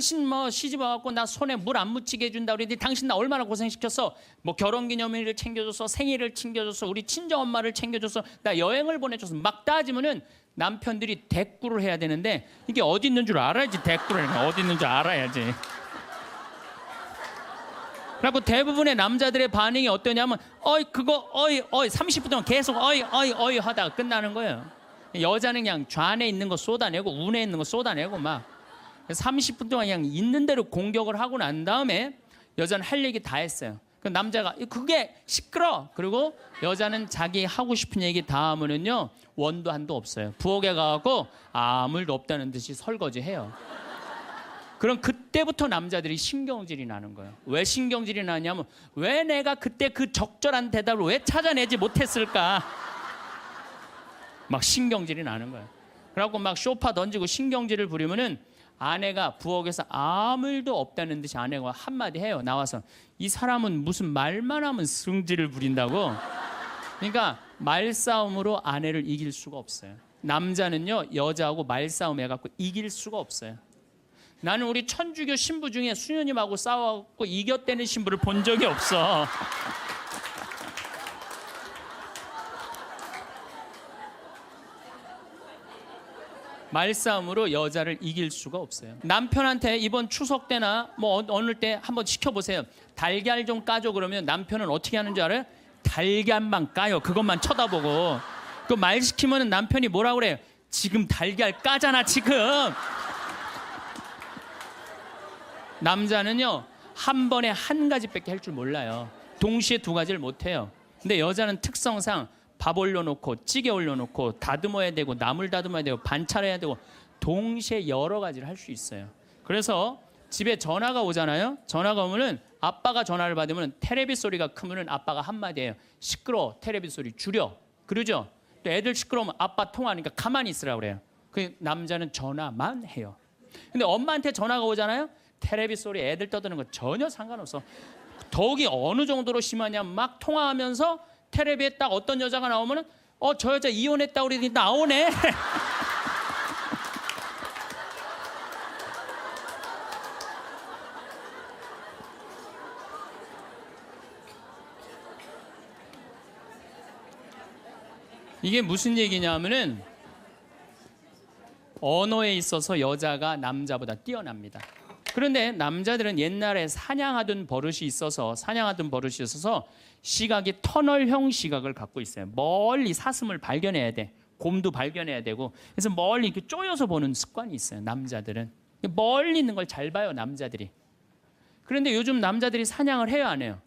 당신 뭐 시집 와갖고 나 손에 물 안 묻히게 해준다 그랬더니 당신 나 얼마나 고생시켰어. 뭐 결혼기념일을 챙겨줬어, 생일을 챙겨줬어, 우리 친정엄마를 챙겨줬어, 나 여행을 보내줬어. 막 따지면은 남편들이 대꾸를 해야 되는데 이게 어디 있는 줄 알아야지. 대꾸를 어디 있는 줄 알아야지. 그리고 대부분의 남자들의 반응이 어떠냐면 어이 그거 어이 30분 동안 계속 어이 하다가 끝나는 거예요. 여자는 그냥 좌안에 있는 거 쏟아내고 우에 있는 거 쏟아내고 막 30분 동안 그냥 있는 대로 공격을 하고 난 다음에 여자는 할 얘기 다 했어요. 그 남자가 그게 시끄러. 그리고 여자는 자기 하고 싶은 얘기 다 하면은요 원도 한도 없어요. 부엌에 가고 아무 일도 없다는 듯이 설거지해요. 그럼 그때부터 남자들이 신경질이 나는 거예요. 왜 신경질이 나냐면 왜 내가 그때 그 적절한 대답을 왜 찾아내지 못했을까? 막 신경질이 나는 거예요. 그래갖고 막 쇼파 던지고 신경질을 부리면은 아내가 부엌에서 아무 일도 없다는 듯이 아내가 한마디 해요. 나와서 이 사람은 무슨 말만 하면 승질을 부린다고. 그러니까 말싸움으로 아내를 이길 수가 없어요. 남자는요 여자하고 말싸움 해갖고 이길 수가 없어요. 나는 우리 천주교 신부 중에 수녀님하고 싸워갖고 이겼다는 신부를 본 적이 없어. 말싸움으로 여자를 이길 수가 없어요. 남편한테 이번 추석 때나 뭐 어느 때 한번 시켜보세요. 달걀 좀 까줘 그러면 남편은 어떻게 하는 줄 알아요? 달걀만 까요. 그것만 쳐다보고. 그 말 시키면 남편이 뭐라 그래요? 지금 달걀 까잖아 지금. 남자는요 한 번에 한 가지밖에 할 줄 몰라요. 동시에 두 가지를 못해요. 근데 여자는 특성상 밥 올려놓고 찌개 올려놓고 다듬어야 되고 나물 다듬어야 되고 반찬해야 되고 동시에 여러 가지를 할 수 있어요. 그래서 집에 전화가 오잖아요. 전화가 오면은 아빠가 전화를 받으면 테레비 소리가 크면은 아빠가 한마디 해요. 시끄러워, 테레비 소리 줄여. 그러죠? 또 애들 시끄러우면 아빠 통화하니까 가만히 있으라고 그래요. 그 남자는 전화만 해요. 근데 엄마한테 전화가 오잖아요. 테레비 소리 애들 떠드는 거 전혀 상관없어. 더욱이 어느 정도로 심하냐면 막 통화하면서 텔레비에 딱 어떤 여자가 나오면은 저 여자 이혼했다 그러더니 나오네. 이게 무슨 얘기냐면은 언어에 있어서 여자가 남자보다 뛰어납니다. 그런데 남자들은 옛날에 사냥하던 버릇이 있어서 시각이 터널형 시각을 갖고 있어요. 멀리 사슴을 발견해야 돼. 곰도 발견해야 되고. 그래서 멀리 이렇게 쪼여서 보는 습관이 있어요. 남자들은 멀리 있는 걸 잘 봐요. 남자들이. 그런데 요즘 남자들이 사냥을 해요, 안 해요?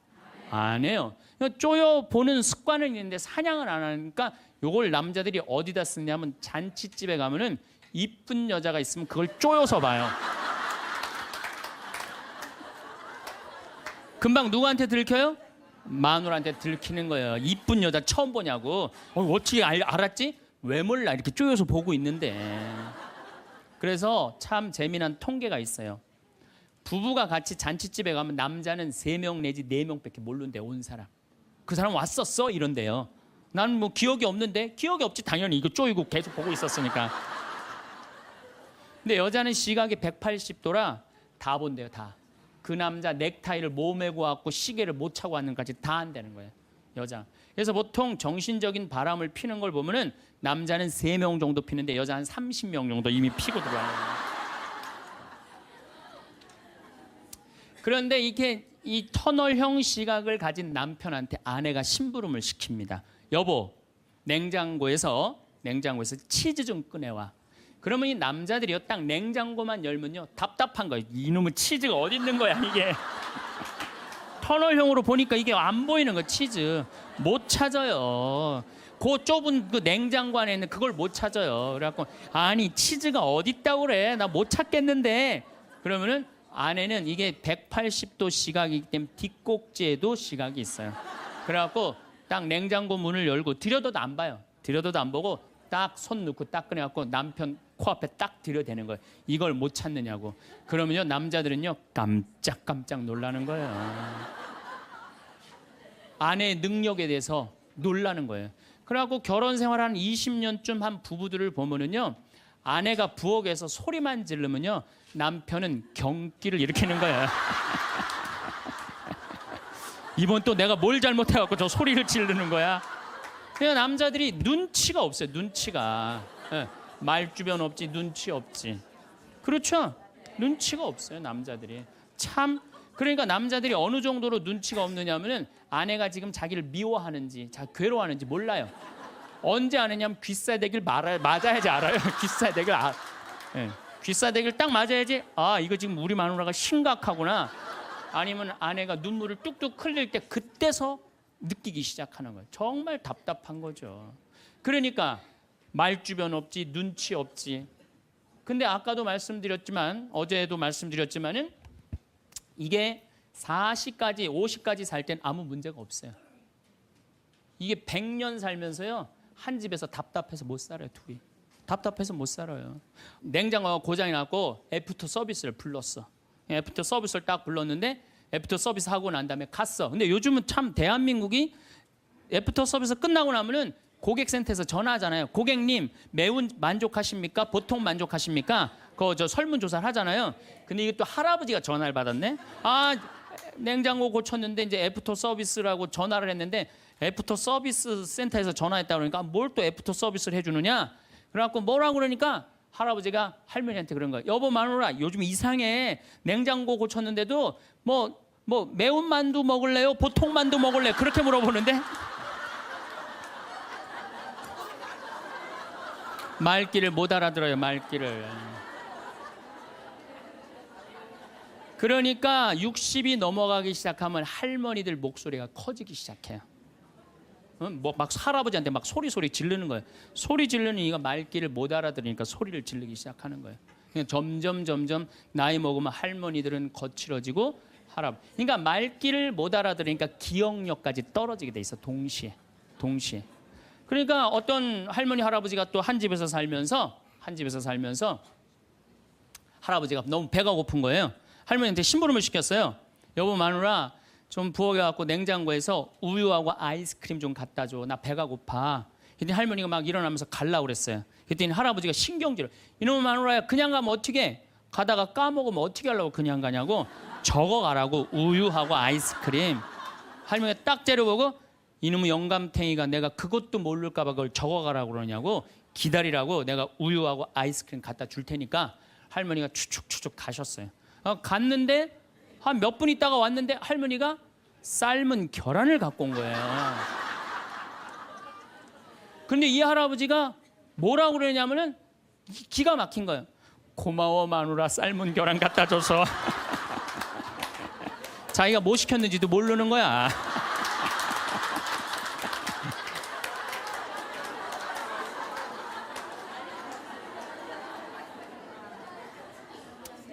안 해요. 쪼여 보는 습관은 있는데 사냥을 안 하니까 요걸 남자들이 어디다 쓰냐면 잔치집에 가면은 이쁜 여자가 있으면 그걸 쪼여서 봐요. 금방 누구한테 들켜요? 마누라한테 들키는 거예요. 이쁜 여자 처음 보냐고. 어떻게 알았지? 왜 몰라? 이렇게 쪼여서 보고 있는데. 그래서 참 재미난 통계가 있어요. 부부가 같이 잔치집에 가면 남자는 3명 내지 4명밖에 모르는데 온 사람. 그 사람 왔었어? 이런데요. 나는 뭐 기억이 없는데. 기억이 없지 당연히. 이거 쪼이고 계속 보고 있었으니까. 근데 여자는 시각이 180도라 다 본대요. 다. 그 남자 넥타이를 몸에 고왔고 시계를 못 차고 왔는 까지 다 한다는 거예요. 여자. 그래서 보통 정신적인 바람을 피는 걸 보면은 남자는 3명 정도 피는데 여자 한 30명 정도 이미 피고 들어와요. 그런데 이게 이 터널형 시각을 가진 남편한테 아내가 심부름을 시킵니다. 여보, 냉장고에서 치즈 좀 꺼내와. 그러면 이 남자들이요 딱 냉장고만 열면요 답답한 거예요. 이놈의 치즈가 어디 있는 거야 이게. 터널형으로 보니까 이게 안 보이는 거예요. 치즈 못 찾아요. 그 좁은 그 냉장고 안에 있는 그걸 못 찾아요. 그래갖고 아니 치즈가 어디 있다고 그래 나 못 찾겠는데. 그러면은 아내는 이게 180도 시각이기 때문에 뒷꼭지에도 시각이 있어요. 그래갖고 딱 냉장고 문을 열고 들여다도 안 봐요. 들여다도 안 보고 딱 손 넣고 딱 꺼내갖고 남편 코앞에 딱 들여대는 거예요. 이걸 못 찾느냐고. 그러면요 남자들은요 깜짝깜짝 놀라는 거예요. 아내의 능력에 대해서 놀라는 거예요. 그래갖고 결혼 생활 한 20년쯤 한 부부들을 보면은요 아내가 부엌에서 소리만 지르면요, 남편은 경기를 일으키는 거예요. 이번 또 내가 뭘 잘못해갖고 저 소리를 지르는 거야. 그냥 남자들이 눈치가 없어요. 눈치가. 예, 말주변 없지, 눈치 없지. 그렇죠? 눈치가 없어요, 남자들이. 참. 그러니까 남자들이 어느 정도로 눈치가 없느냐면은 아내가 지금 자기를 미워하는지, 괴로워하는지 몰라요. 언제 아느냐면 귀싸대기를 맞아야지 알아요. 귀싸대기를 예. 귀싸대기를 딱 맞아야지, 아, 이거 지금 우리 마누라가 심각하구나. 아니면 아내가 눈물을 뚝뚝 흘릴 때 그때서 느끼기 시작하는 거예요. 정말 답답한 거죠. 그러니까 말주변 없지, 눈치 없지. 근데 아까도 말씀드렸지만, 어제도 말씀드렸지만은 이게 40까지 50까지 살 땐 아무 문제가 없어요. 이게 100년 살면서요, 한 집에서 답답해서 못 살아요. 둘이 답답해서 못 살아요. 냉장고가 고장이 났고 애프터 서비스를 불렀어. 애프터 서비스를 딱 불렀는데 애프터 서비스 하고 난 다음에 갔어. 근데 요즘은 참 대한민국이 애프터 서비스 끝나고 나면은 고객센터에서 전화하잖아요. 고객님, 매운 만족하십니까? 보통 만족하십니까? 그거 저 설문조사를 하잖아요. 근데 이게 또 할아버지가 전화를 받았네. 아, 냉장고 고쳤는데 이제 애프터 서비스라고 전화를 했는데 애프터 서비스 센터에서 전화했다 그러니까 뭘 또 애프터 서비스를 해주느냐? 그래갖고 뭐라고 그러니까 할아버지가 할머니한테 그런 거예요. 여보 마누라, 요즘 이상해. 냉장고 고쳤는데도 뭐 매운 만두 먹을래요? 보통 만두 먹을래요? 그렇게 물어보는데 말귀를 못 알아들어요. 말귀를. 그러니까 60이 넘어가기 시작하면 할머니들 목소리가 커지기 시작해요. 뭐 막 할아버지한테 막 소리 지르는 거예요. 소리 지르는 이가 말귀를 못 알아들으니까 소리를 지르기 시작하는 거예요. 점점 나이 먹으면 할머니들은 거칠어지고 그러니까 말귀를 못 알아들으니까 기억력까지 떨어지게 돼 있어. 동시에. 그러니까 어떤 할머니 할아버지가 또 한 집에서 살면서 할아버지가 너무 배가 고픈 거예요. 할머니한테 심부름을 시켰어요. 여보 마누라, 좀 부엌에 갖고 냉장고에서 우유하고 아이스크림 좀 갖다 줘. 나 배가 고파. 그랬더니 할머니가 막 일어나면서 가려고 그랬어요. 그랬더니 할아버지가 신경질을, 이놈의 마누라야, 그냥 가면 어떻게, 가다가 까먹으면 어떻게 하려고 그냥 가냐고, 적어가라고. 우유하고 아이스크림. 할머니가 딱 째려보고, 이놈의 영감탱이가 내가 그것도 모를까 봐 그걸 적어가라고 그러냐고, 기다리라고 내가 우유하고 아이스크림 갖다 줄 테니까. 할머니가 추측 가셨어요. 갔는데 한 몇 분 있다가 왔는데 할머니가 삶은 계란을 갖고 온 거예요. 근데 이 할아버지가 뭐라고 그러냐면은 기가 막힌 거예요. 고마워 마누라, 삶은 계란 갖다 줘서. 자기가 뭐 시켰는지도 모르는 거야.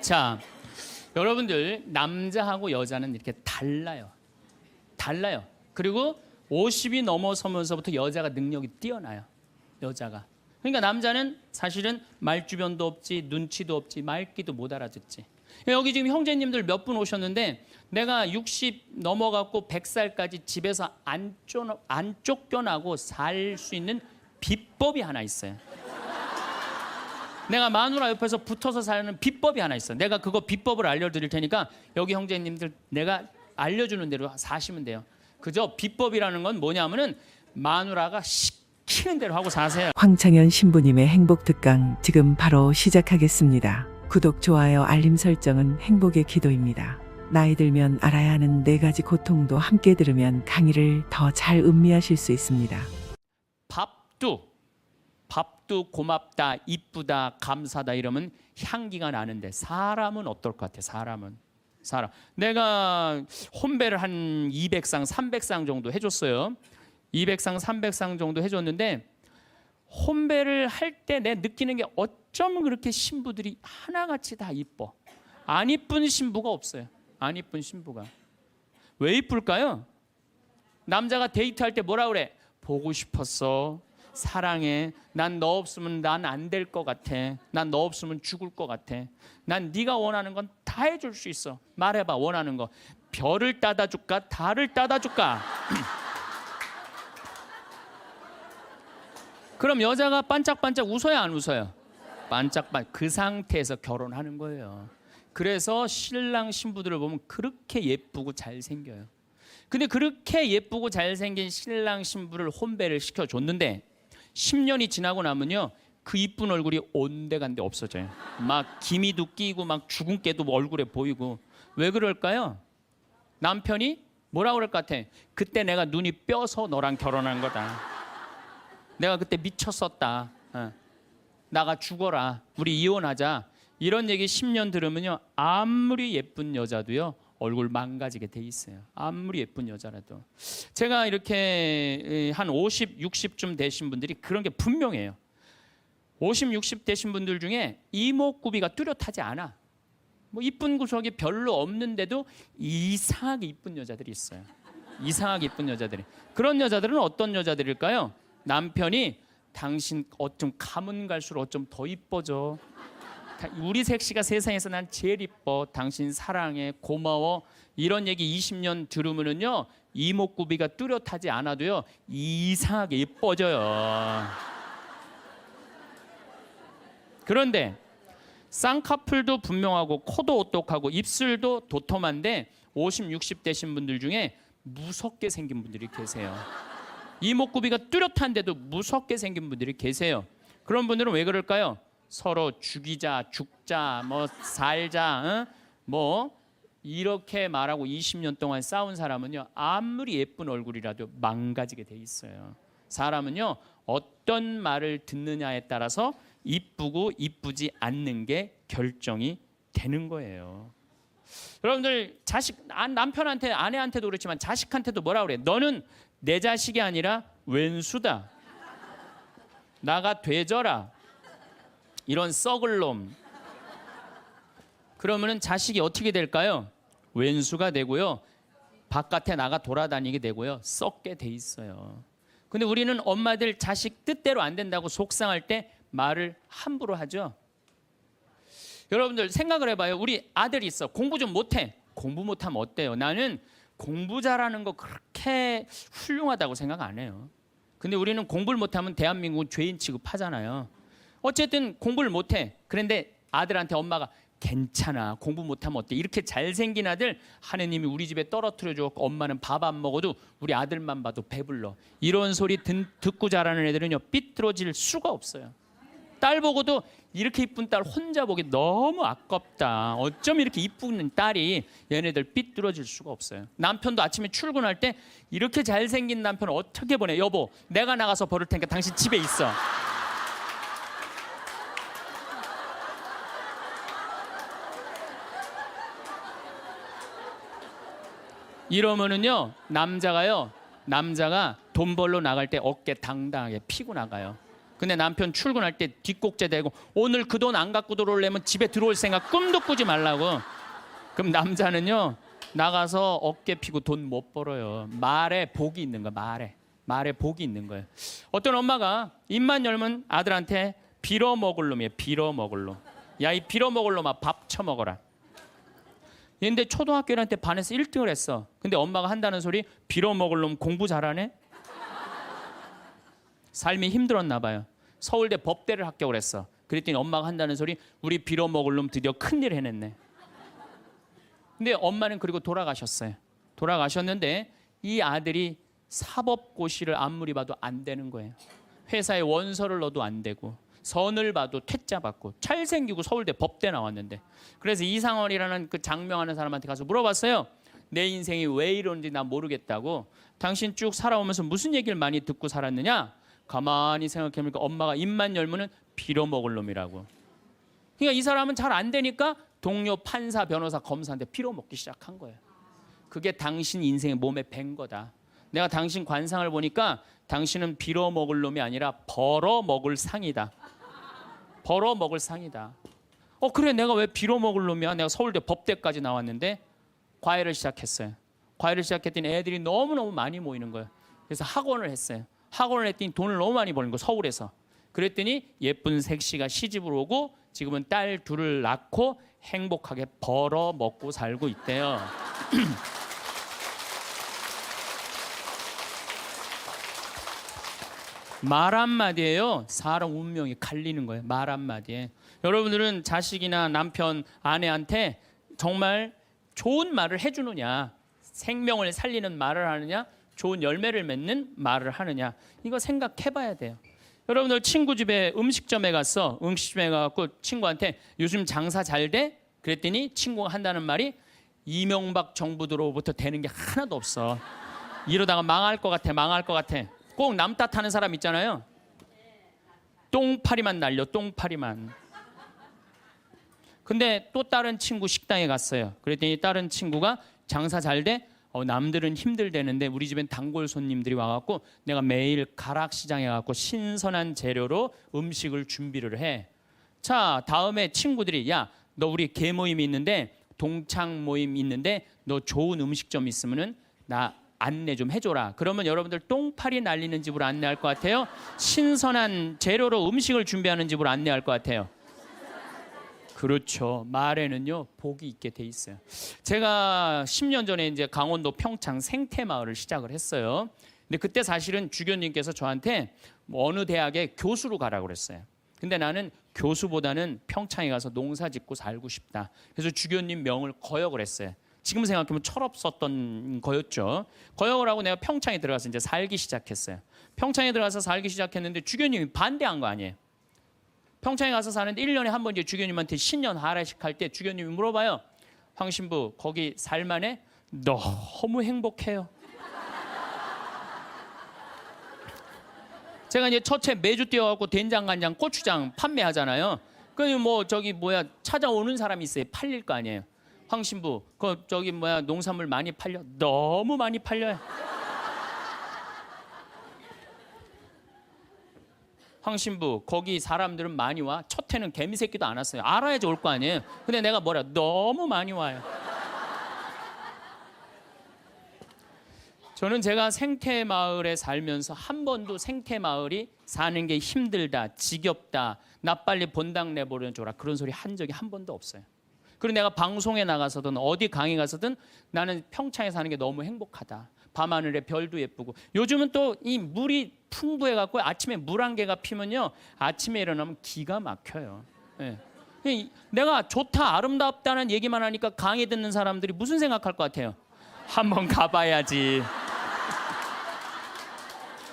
자, 여러분들, 남자하고 여자는 이렇게 달라요. 그리고 50이 넘어서면서부터 여자가 능력이 뛰어나요. 여자가. 그러니까 남자는 사실은 말주변도 없지, 눈치도 없지, 말귀도 못 알아듣지. 여기 지금 형제님들 몇 분 오셨는데 내가 60 넘어갔고 100살까지 집에서 안 쫓겨나고 살 수 있는 비법이 하나 있어요. 내가 마누라 옆에서 붙어서 사는 비법이 하나 있어. 내가 그거 비법을 알려드릴 테니까 여기 형제님들 내가 알려주는 대로 사시면 돼요. 그저 비법이라는 건 뭐냐면은 마누라가 시키는 대로 하고 사세요. 황창현 신부님의 행복특강 지금 바로 시작하겠습니다. 구독, 좋아요, 알림 설정은 행복의 기도입니다. 나이 들면 알아야 하는 4가지 고통도 함께 들으면 강의를 더 잘 음미하실 수 있습니다. 밥도 고맙다, 이쁘다, 감사다 이러면 향기가 나는데 사람은 어떨 것 같아? 사람. 내가 혼배를 한 200상, 300상 정도 해줬어요. 200상, 300상 정도 해줬는데 혼배를 할 때 내 느끼는 게 어쩜 그렇게 신부들이 하나같이 다 이뻐. 안 이쁜 신부가 없어요. 안 이쁜 신부가. 왜 이쁠까요? 남자가 데이트할 때 뭐라 그래? 보고 싶었어. 사랑해. 난 너 없으면 난 안 될 것 같아. 난 너 없으면 죽을 것 같아. 난 네가 원하는 건 다 해줄 수 있어. 말해봐, 원하는 거. 별을 따다 줄까? 달을 따다 줄까? 그럼 여자가 반짝반짝 웃어야 안 웃어요? 반짝반 그 상태에서 결혼하는 거예요. 그래서 신랑 신부들을 보면 그렇게 예쁘고 잘생겨요. 근데 그렇게 예쁘고 잘생긴 신랑 신부를 혼배를 시켜줬는데 10년이 지나고 나면요, 그 이쁜 얼굴이 온데간데 없어져요. 막 기미도 끼고 막 주근깨도 얼굴에 보이고. 왜 그럴까요? 남편이 뭐라 그럴 것 같아? 그때 내가 눈이 뼈서 너랑 결혼한 거다. 내가 그때 미쳤었다. 나가 죽어라. 우리 이혼하자. 이런 얘기 10년 들으면요, 아무리 예쁜 여자도요 얼굴 망가지게 돼 있어요. 아무리 예쁜 여자라도. 제가 이렇게 한 50, 60쯤 되신 분들이 그런 게 분명해요. 50, 60 되신 분들 중에 이목구비가 뚜렷하지 않아. 뭐 이쁜 구석이 별로 없는데도 이상하게 이쁜 여자들이 있어요. 이상하게 이쁜 여자들이. 그런 여자들은 어떤 여자들일까요? 남편이 당신 어쩜 가면 갈수록 어쩜 더 이뻐져. 우리 색시가 세상에서 난 제일 이뻐. 당신 사랑해. 고마워. 이런 얘기 20년 들으면은요, 이목구비가 뚜렷하지 않아도요 이상하게 이뻐져요. 그런데 쌍꺼풀도 분명하고 코도 오똑하고 입술도 도톰한데 50, 60 되신 분들 중에 무섭게 생긴 분들이 계세요. 이목구비가 뚜렷한데도 무섭게 생긴 분들이 계세요. 그런 분들은 왜 그럴까요? 서로 죽이자, 죽자, 뭐 살자, 뭐 이렇게 말하고 20년 동안 싸운 사람은요, 아무리 예쁜 얼굴이라도 망가지게 돼 있어요. 사람은요, 어떤 말을 듣느냐에 따라서 이쁘고 이쁘지 않는 게 결정이 되는 거예요. 여러분들 남편한테, 아내한테도 그렇지만 자식한테도 뭐라 그래? 너는 내 자식이 아니라 왼수다. 나가 되져라. 이런 썩을 놈. 그러면은 자식이 어떻게 될까요? 왼수가 되고요, 바깥에 나가 돌아다니게 되고요, 썩게 돼 있어요. 근데 우리는 엄마들 자식 뜻대로 안 된다고 속상할 때 말을 함부로 하죠. 여러분들 생각을 해봐요. 우리 아들이 있어. 공부 좀 못해. 공부 못하면 어때요? 나는 공부 잘하는 거 그렇게 훌륭하다고 생각 안 해요. 근데 우리는 공부를 못하면 대한민국은 죄인 취급하잖아요. 어쨌든 공부를 못해. 그런데 아들한테 엄마가 괜찮아, 공부 못하면 어때? 이렇게 잘생긴 아들 하느님이 우리 집에 떨어뜨려 주었고 엄마는 밥 안 먹어도 우리 아들만 봐도 배불러. 이런 소리 듣고 자라는 애들은요 삐뚤어질 수가 없어요. 딸 보고도 이렇게 이쁜 딸 혼자 보기 너무 아깝다. 어쩜 이렇게 이쁜 딸이, 얘네들 삐뚤어질 수가 없어요. 남편도 아침에 출근할 때 이렇게 잘생긴 남편을 어떻게 보내? 여보, 내가 나가서 버릴 테니까 당신 집에 있어. 이러면은요 남자가 돈 벌러 나갈 때 어깨 당당하게 피고 나가요. 근데 남편 출근할 때 뒷꼭지 대고 오늘 그 돈 안 갖고 들어오려면 집에 들어올 생각 꿈도 꾸지 말라고. 그럼 남자는요 나가서 어깨 피고 돈 못 벌어요. 말에 복이 있는 거야. 말에 복이 있는 거예요. 어떤 엄마가 입만 열면 아들한테 빌어먹을 놈이에요. 빌어먹을 놈. 야, 이 빌어먹을 놈아, 밥 처먹어라. 근데 초등학교 1학년 때 반에서 1등을 했어. 근데 엄마가 한다는 소리, 빌어먹을 놈 공부 잘하네? 삶이 힘들었나 봐요. 서울대 법대를 합격을 했어. 그랬더니 엄마가 한다는 소리, 우리 빌어먹을 놈 드디어 큰일 해냈네. 근데 엄마는 그리고 돌아가셨어요. 돌아가셨는데 이 아들이 사법고시를 아무리 봐도 안 되는 거예요. 회사에 원서를 넣어도 안 되고, 선을 봐도 퇴짜 받고, 잘생기고 서울대 법대 나왔는데. 그래서 이상원이라는 그 장명하는 사람한테 가서 물어봤어요. 내 인생이 왜 이러는지 난 모르겠다고. 당신 쭉 살아오면서 무슨 얘기를 많이 듣고 살았느냐? 가만히 생각해보니까 엄마가 입만 열면은 빌어먹을 놈이라고. 그러니까 이 사람은 잘 안 되니까 동료 판사, 변호사, 검사한테 빌어먹기 시작한 거예요. 그게 당신 인생의 몸에 밴 거다. 내가 당신 관상을 보니까 당신은 빌어먹을 놈이 아니라 벌어먹을 상이다. 벌어먹을 상이다. 그래, 내가 왜 빌어먹을 놈이야? 내가 서울대 법대까지 나왔는데. 과외를 시작했어요. 과외를 시작했더니 애들이 너무너무 많이 모이는 거예요. 그래서 학원을 했어요. 학원을 했더니 돈을 너무 많이 버는 거예요, 서울에서. 그랬더니 예쁜 색시가 시집을 오고 지금은 딸 둘을 낳고 행복하게 벌어먹고 살고 있대요. 말 한마디에요 사람 운명이 갈리는 거예요. 말 한마디에. 여러분들은 자식이나 남편, 아내한테 정말 좋은 말을 해주느냐, 생명을 살리는 말을 하느냐, 좋은 열매를 맺는 말을 하느냐, 이거 생각해봐야 돼요. 여러분들 친구 집에 음식점에 갔어. 음식점에 가서 친구한테 요즘 장사 잘 돼? 그랬더니 친구가 한다는 말이 이명박 정부 들어부터 되는 게 하나도 없어. 이러다가 망할 것 같아, 망할 것 같아. 꼭 남 탓하는 사람 있잖아요. 똥파리만 날려, 똥파리만. 근데 또 다른 친구 식당에 갔어요. 그랬더니 다른 친구가 장사 잘 돼? 남들은 힘들대는데 우리 집엔 단골 손님들이 와갖고 내가 매일 가락시장에 가갖고 신선한 재료로 음식을 준비를 해. 자, 다음에 친구들이 야, 너 우리 개 모임이 있는데 동창 모임 있는데 너 좋은 음식점 있으면은 나 안내 좀 해줘라. 그러면 여러분들 똥파리 날리는 집으로 안내할 것 같아요? 신선한 재료로 음식을 준비하는 집으로 안내할 것 같아요? 그렇죠. 말에는요 복이 있게 돼 있어요. 제가 10년 전에 이제 강원도 평창 생태마을을 시작을 했어요. 근데 그때 사실은 주교님께서 저한테 뭐 어느 대학에 교수로 가라고 그랬어요. 근데 나는 교수보다는 평창에 가서 농사 짓고 살고 싶다. 그래서 주교님 명을 거역을 했어요. 지금 생각하면 철없었던 거였죠. 거역을 하고 내가 평창에 들어가서 이제 살기 시작했어요. 평창에 들어가서 살기 시작했는데 주교님이 반대한 거 아니에요. 평창에 가서 사는데 1년에 한 번 이제 주교님한테 신년 하례식 할 때 주교님이 물어봐요. 황 신부 거기 살만해? 너무 행복해요. 제가 이제 첫째 매주 뛰어갖고 된장, 간장, 고추장 판매하잖아요. 그럼 뭐 저기 뭐야 찾아오는 사람이 있어요. 팔릴 거 아니에요. 황 신부 그 저기 뭐야 농산물 많이 팔려? 너무 많이 팔려요. 황 신부 거기 사람들은 많이 와? 첫 해는 개미 새끼도 안 왔어요. 알아야지 올 거 아니에요. 근데 내가 뭐라 너무 많이 와요. 저는 제가 생태마을에 살면서 한 번도 생태마을이 사는 게 힘들다, 지겹다, 나 빨리 본당 내보내줘라 그런 소리 한 적이 한 번도 없어요. 그리고 내가 방송에 나가서든 어디 강의 가서든 나는 평창에 사는 게 너무 행복하다. 밤하늘에 별도 예쁘고 요즘은 또 이 물이 풍부해갖고 아침에 물 한 개가 피면요 아침에 일어나면 기가 막혀요. 네. 내가 좋다 아름답다는 얘기만 하니까 강의 듣는 사람들이 무슨 생각할 것 같아요? 한번 가봐야지.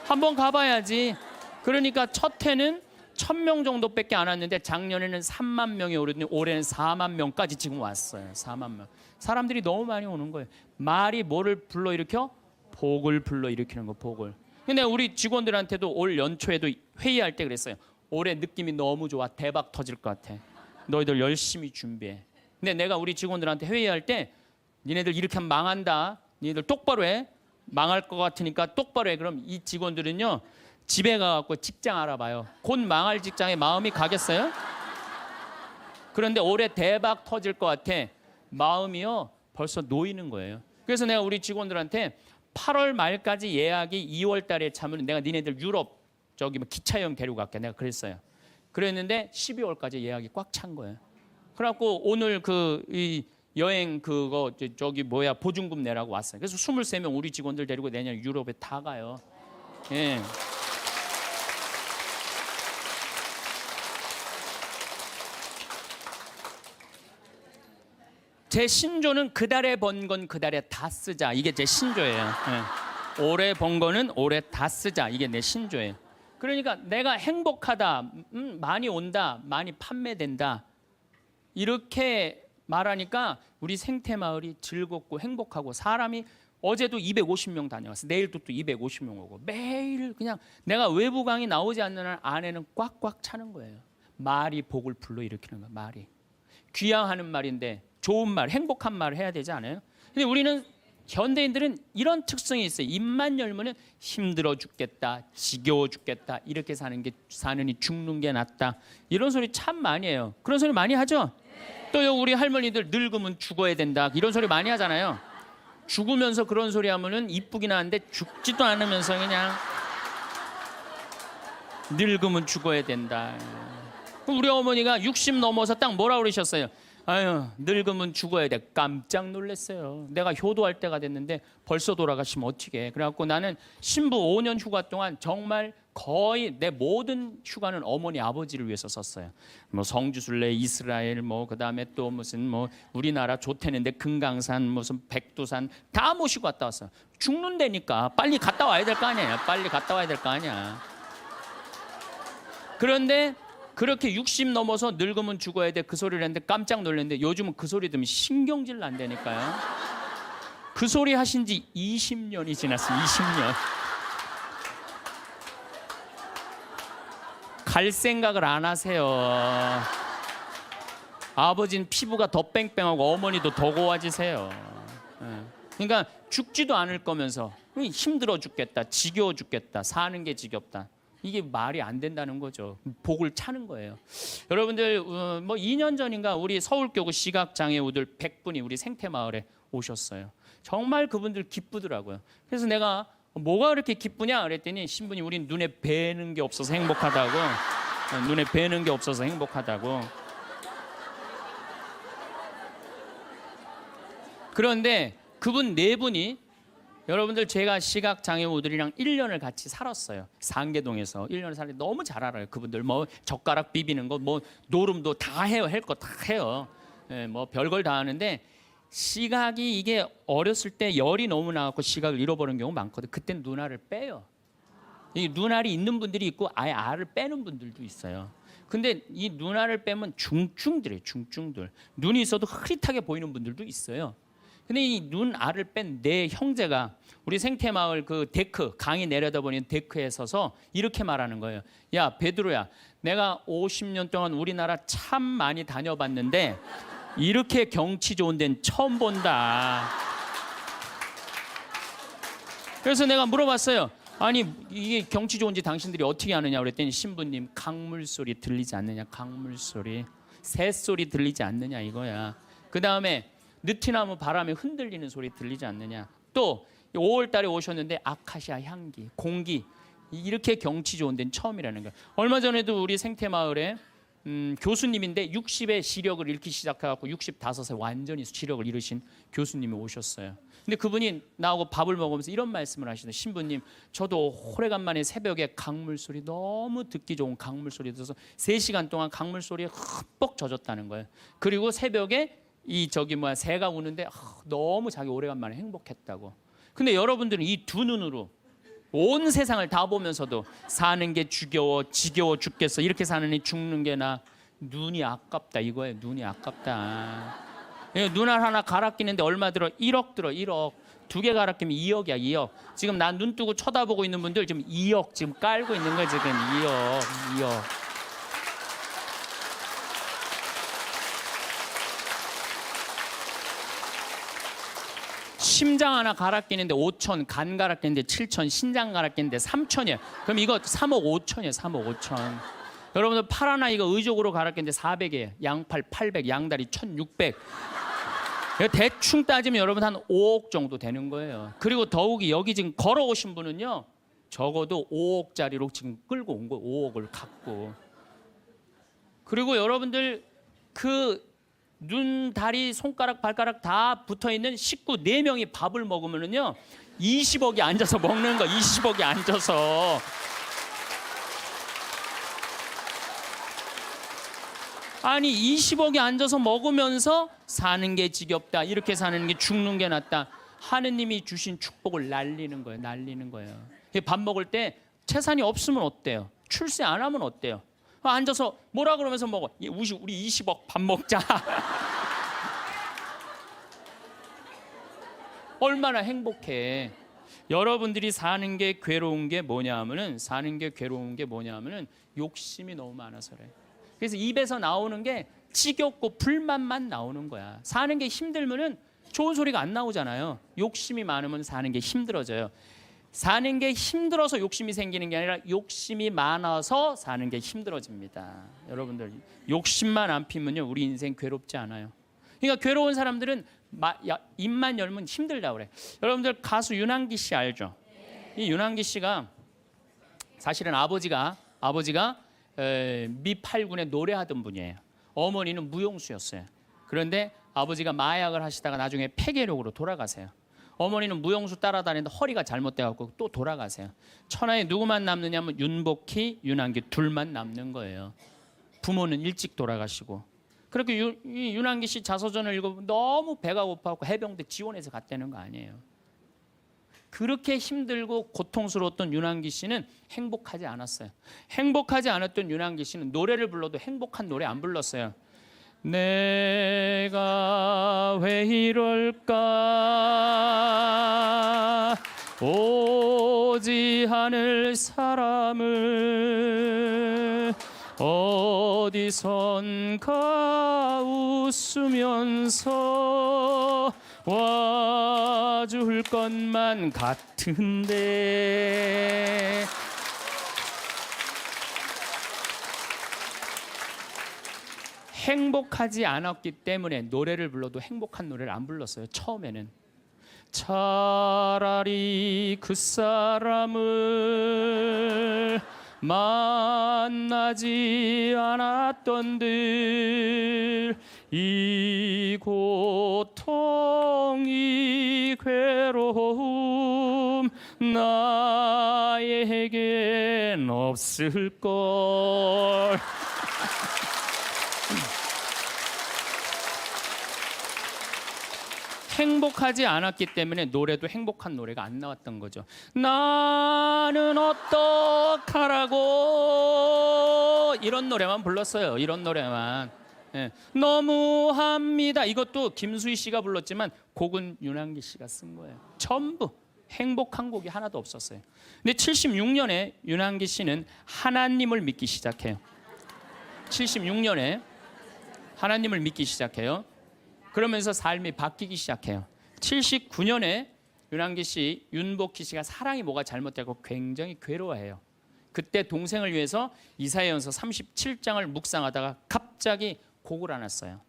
한번 가봐야지. 그러니까 첫 해는 1000명 정도밖에 안 왔는데 작년에는 3만 명이 오르더니 올해는 4만 명까지 지금 왔어요. 4만 명. 사람들이 너무 많이 오는 거예요. 말이 뭐를 불러일으켜? 복을 불러일으키는 거, 복을. 근데 우리 직원들한테도 올 연초에도 회의할 때 그랬어요. 올해 느낌이 너무 좋아. 대박 터질 것 같아. 너희들 열심히 준비해. 근데 내가 우리 직원들한테 회의할 때 니네들 이렇게 하면 망한다. 니네들 똑바로 해. 망할 것 같으니까 똑바로 해. 그럼 이 직원들은요. 집에 가갖고 직장 알아봐요. 곧 망할 직장에 마음이 가겠어요? 그런데 올해 대박 터질 것 같아. 마음이요. 벌써 놓이는 거예요. 그래서 내가 우리 직원들한테 8월 말까지 예약이 2월 달에 차면 내가 니네들 유럽 저기 뭐 기차 여행 데리고 갈게. 내가 그랬어요. 그랬는데 12월까지 예약이 꽉 찬 거예요. 그래갖고 오늘 이 여행 그거 저기 뭐야 보증금 내라고 왔어요. 그래서 23명 우리 직원들 데리고 내년 유럽에 다 가요. 예. 제 신조는 그달에 번 건 그달에 다 쓰자. 이게 제 신조예요. 예. 올해 번 거는 올해 다 쓰자. 이게 내 신조예요. 그러니까 내가 행복하다, 많이 온다, 많이 판매된다. 이렇게 말하니까 우리 생태마을이 즐겁고 행복하고 사람이 어제도 250명 다녀왔어. 내일도 또 250명 오고 매일 그냥 내가 외부 강의 나오지 않는 한 안에는 꽉꽉 차는 거예요. 말이 복을 불러일으키는 거야. 말이. 귀향하는 말인데 좋은 말, 행복한 말을 해야 되지 않아요? 근데 우리는 현대인들은 이런 특성이 있어요. 입만 열면은 힘들어 죽겠다, 지겨워 죽겠다, 이렇게 사느니 죽는 게 낫다. 이런 소리 참 많이 해요. 그런 소리 많이 하죠? 또요 우리 할머니들 늙으면 죽어야 된다. 이런 소리 많이 하잖아요. 죽으면서 그런 소리 하면은 이쁘긴 한데 죽지도 않으면서 그냥 늙으면 죽어야 된다. 우리 어머니가 60 넘어서 딱 뭐라 그러셨어요? 아유, 늙으면 죽어야 돼. 깜짝 놀랐어요. 내가 효도할 때가 됐는데 벌써 돌아가시면 어떻게? 그래갖고 나는 신부 5년 휴가 동안 정말 거의 내 모든 휴가는 어머니 아버지를 위해서 썼어요. 뭐 성주순례, 이스라엘, 뭐 그다음에 또 무슨 뭐 우리나라 좋대는데 금강산, 무슨 백두산 다 모시고 갔다 왔어요. 죽는다니까 빨리 갔다 와야 될 거 아니에요. 빨리 갔다 와야 될 거 아니야. 그런데 그렇게 60 넘어서 늙으면 죽어야 돼 그 소리를 했는데 깜짝 놀랐는데 요즘은 그 소리 들으면 신경질 난다니까요. 그 소리 하신 지 20년이 지났어요. 20년. 갈 생각을 안 하세요. 아버지는 피부가 더 뺑뺑하고 어머니도 더 고와지세요. 그러니까 죽지도 않을 거면서 힘들어 죽겠다, 지겨워 죽겠다, 사는 게 지겹다. 이게 말이 안 된다는 거죠. 복을 차는 거예요. 여러분들 뭐 2년 전인가 우리 서울교구 시각장애우들 100분이 우리 생태마을에 오셨어요. 정말 그분들 기쁘더라고요. 그래서 내가 뭐가 그렇게 기쁘냐 그랬더니 신부님 우린 눈에 뵈는 게 없어서 행복하다고. 눈에 뵈는 게 없어서 행복하다고. 그런데 그분 네 분이 여러분들 제가 시각장애우들이랑 1년을 같이 살았어요. 상계동에서 1년을 살았는데 너무 잘 알아요. 그분들 뭐 젓가락 비비는 거 뭐 노름도 다 해요. 할 거 다 해요. 뭐 별걸 다 하는데 시각이 이게 어렸을 때 열이 너무 나갖고 시각을 잃어버리는 경우 많거든요. 그때는 눈알을 빼요. 이 눈알이 있는 분들이 있고 아예 알을 빼는 분들도 있어요. 근데 이 눈알을 빼면 중증들이에요. 중증들. 눈이 있어도 흐릿하게 보이는 분들도 있어요. 근데 이 눈알을 뺀 내 형제가 우리 생태마을 그 데크 강이 내려다보는 데크에 서서 이렇게 말하는 거예요. 야 베드로야, 내가 50년 동안 우리나라 참 많이 다녀봤는데 이렇게 경치 좋은 데는 처음 본다. 그래서 내가 물어봤어요. 아니 이게 경치 좋은지 당신들이 어떻게 아느냐 그랬더니 신부님 강물 소리 들리지 않느냐, 강물 소리, 새 소리 들리지 않느냐 이거야. 그 다음에 느티나무 바람에 흔들리는 소리 들리지 않느냐. 또 5월 달에 오셨는데 아카시아 향기, 공기 이렇게 경치 좋은 데는 처음이라는 거예요. 얼마 전에도 우리 생태마을에 교수님인데 60에 시력을 잃기 시작해갖고 65세 완전히 시력을 잃으신 교수님이 오셨어요. 근데 그분이 나하고 밥을 먹으면서 이런 말씀을 하시더라고요. 신부님, 저도 오래간만에 새벽에 강물 소리 너무 듣기 좋은 강물 소리 들어서 3시간 동안 강물 소리에 흠뻑 젖었다는 거예요. 그리고 새벽에 새가 우는데 너무 자기 오래간만에 행복했다고. 근데 여러분들은 이 두 눈으로 온 세상을 다 보면서도 사는 게 지겨워 죽겠어. 이렇게 사느니 죽는 게 나. 눈이 아깝다 이거예요. 눈이 아깝다. 눈알 하나 갈아 끼는데 얼마 들어? 1억 들어. 1억. 2개 갈아 끼면 2억이야. 2억. 지금 난 눈 뜨고 쳐다보고 있는 분들 지금 2억 지금 깔고 있는 거예요. 지금 2억. 심장 하나 갈아 끼는데 5천, 간 갈아 끼는데 7천, 신장 갈아 끼는데 3천이에요. 그럼 이거 3억 5천이에요. 3억 5천. 여러분들 팔 하나 이거 의족으로 갈아 끼는데 400이에요. 양팔 800, 양다리 1600. 대충 따지면 여러분 한 5억 정도 되는 거예요. 그리고 더욱이 여기 지금 걸어오신 분은요, 적어도 5억짜리로 지금 끌고 온 거예요. 5억을 갖고. 그리고 여러분들 그 눈, 다리, 손가락, 발가락 다 붙어있는 식구 4명이 밥을 먹으면은요 20억이 앉아서 먹는 거. 20억이 앉아서. 아니 20억이 앉아서 먹으면서 사는 게 지겹다, 이렇게 사는 게 죽는 게 낫다. 하느님이 주신 축복을 날리는 거예요. 날리는 거예요. 밥 먹을 때 재산이 없으면 어때요? 출세 안 하면 어때요? 앉아서 뭐라 그러면서 먹어. 우리 20억 밥 먹자. 얼마나 행복해. 여러분들이 사는 게 괴로운 게 뭐냐 하면은 욕심이 너무 많아서 그래. 그래서 입에서 나오는 게 지겹고 불만만 나오는 거야. 사는 게 힘들면은 좋은 소리가 안 나오잖아요. 욕심이 많으면 사는 게 힘들어져요. 사는 게 힘들어서 욕심이 생기는 게 아니라 욕심이 많아서 사는 게 힘들어집니다. 여러분들 욕심만 안 피면요 우리 인생 괴롭지 않아요. 그러니까 괴로운 사람들은 입만 열면 힘들다 그래. 여러분들 가수 윤항기 씨 알죠? 이 윤항기 씨가 사실은 아버지가 미 8군에 노래하던 분이에요. 어머니는 무용수였어요. 그런데 아버지가 마약을 하시다가 나중에 폐결핵으로 돌아가세요. 어머니는 무용수 따라다니는데 허리가 잘못돼갖고 또 돌아가세요. 천하에 누구만 남느냐면 윤복희, 윤한기 둘만 남는 거예요. 부모는 일찍 돌아가시고. 그렇게 이 윤한기 씨 자서전을 읽어보면 너무 배가 고파갖고 해병대 지원해서 갔다는 거 아니에요. 그렇게 힘들고 고통스러웠던 윤한기 씨는 행복하지 않았어요. 행복하지 않았던 윤한기 씨는 노래를 불러도 행복한 노래 안 불렀어요. 내가 왜 이럴까 오지 않을 사람을 어디선가 웃으면서 와줄 것만 같은데 행복하지 않았기 때문에 노래를 불러도 행복한 노래를 안 불렀어요. 처음에는 차라리 그 사람을 만나지 않았던들 이 고통 이 괴로움 나에겐 없을걸. 행복하지 않았기 때문에 노래도 행복한 노래가 안 나왔던 거죠. 나는 어떡하라고 이런 노래만 불렀어요. 이런 노래만. 예. 너무합니다. 이것도 김수희 씨가 불렀지만 곡은 윤한기 씨가 쓴 거예요. 전부 행복한 곡이 하나도 없었어요. 근데 76년에 윤한기 씨는 하나님을 믿기 시작해요. 76년에 하나님을 믿기 시작해요. 그러면서 삶이 바뀌기 시작해요. 79년에 윤한기 씨, 윤복희 씨가 사랑이 뭐가 잘못되고 굉장히 괴로워해요. 그때 동생을 위해서 이사야전서 37장을 묵상하다가 갑자기 곡을 안 했어요.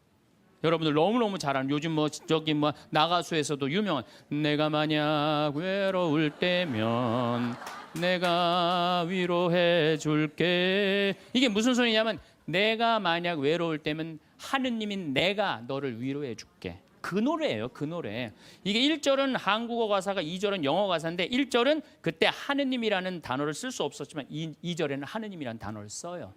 여러분들 너무너무 잘 아는 요즘 저기 나가수에서도 유명한 내가 만약 외로울 때면 내가 위로해 줄게. 이게 무슨 소리냐면 내가 만약 외로울 때면 하느님인 내가 너를 위로해 줄게. 그 노래예요. 그 노래. 이게 1절은 한국어 가사가 2절은 영어 가사인데 1절은 그때 하느님이라는 단어를 쓸 수 없었지만 2절에는 하느님이라는 단어를 써요.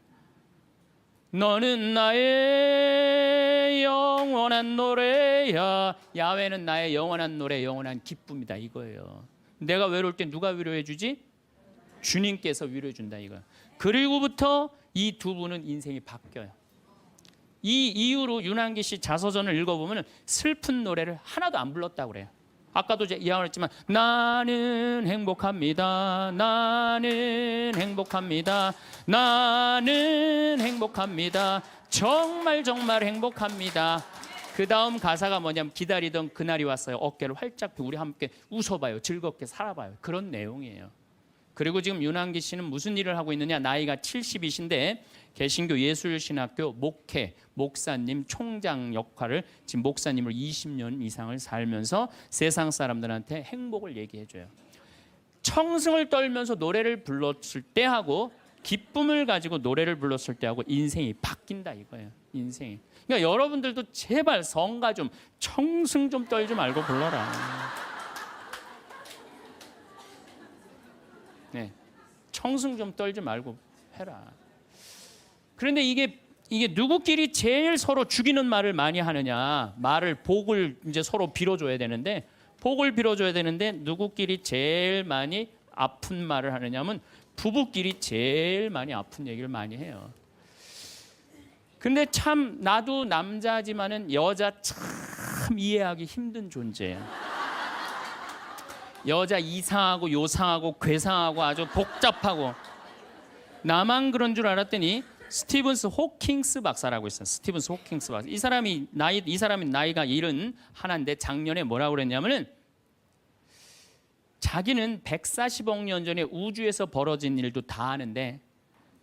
너는 나의 영원한 노래야. 야훼는 나의 영원한 노래, 영원한 기쁨이다 이거예요. 내가 외로울 때 누가 위로해 주지? 주님께서 위로해 준다 이거예요. 그리고부터 이 두 분은 인생이 바뀌어요. 이 이후로 윤한기 씨 자서전을 읽어보면 슬픈 노래를 하나도 안 불렀다고 그래요. 아까도 제가 이야기했지만 나는 행복합니다. 나는 행복합니다. 나는 행복합니다. 정말 정말 행복합니다. 그 다음 가사가 뭐냐면 기다리던 그날이 왔어요. 어깨를 활짝 펴고 우리 함께 웃어봐요. 즐겁게 살아봐요. 그런 내용이에요. 그리고 지금 윤한기 씨는 무슨 일을 하고 있느냐. 나이가 70이신데 개신교 예술신학교 목사님 총장 역할을 지금 목사님을 20년 이상을 살면서 세상 사람들한테 행복을 얘기해줘요. 청승을 떨면서 노래를 불렀을 때하고 기쁨을 가지고 노래를 불렀을 때하고 인생이 바뀐다 이거예요. 인생이. 그러니까 여러분들도 제발 성가 좀 청승 좀 떨지 말고 불러라. 네, 청승 좀 떨지 말고 해라. 그런데 이게 누구끼리 제일 서로 죽이는 말을 많이 하느냐? 복을 이제 서로 빌어줘야 되는데 복을 빌어줘야 되는데 누구끼리 제일 많이 아픈 말을 하느냐면 부부끼리 제일 많이 아픈 얘기를 많이 해요. 근데 참 나도 남자지만은 여자 참 이해하기 힘든 존재예요. 여자 이상하고 요상하고 괴상하고 아주 복잡하고 나만 그런 줄 알았더니 스티븐스 호킹스 박사라고 있어요. 스티븐스 호킹스 박사. 이 사람이 나이가 71인데 작년에 뭐라고 그랬냐면은 자기는 140억 년 전에 우주에서 벌어진 일도 다 아는데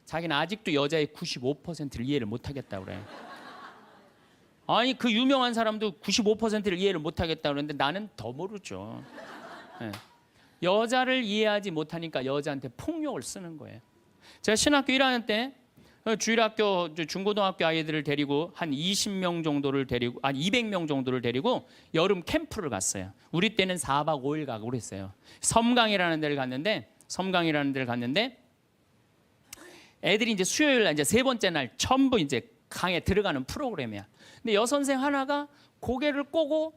자기는 아직도 여자의 95%를 이해를 못 하겠다고 그래요. 아니 그 유명한 사람도 95%를 이해를 못 하겠다고 그러는데 나는 더 모르죠. 네. 여자를 이해하지 못하니까 여자한테 폭력을 쓰는 거예요. 제가 신학교 1학년 때 주일학교 중고등학교 아이들을 데리고 한 20명 정도를 데리고 200명 정도를 데리고 여름 캠프를 갔어요. 우리 때는 4박 5일 가고 그랬어요. 섬강이라는 데를 갔는데 애들이 이제 수요일 날 이제 세 번째 날 전부 이제 강에 들어가는 프로그램이야. 근데 여선생 하나가 고개를 꼬고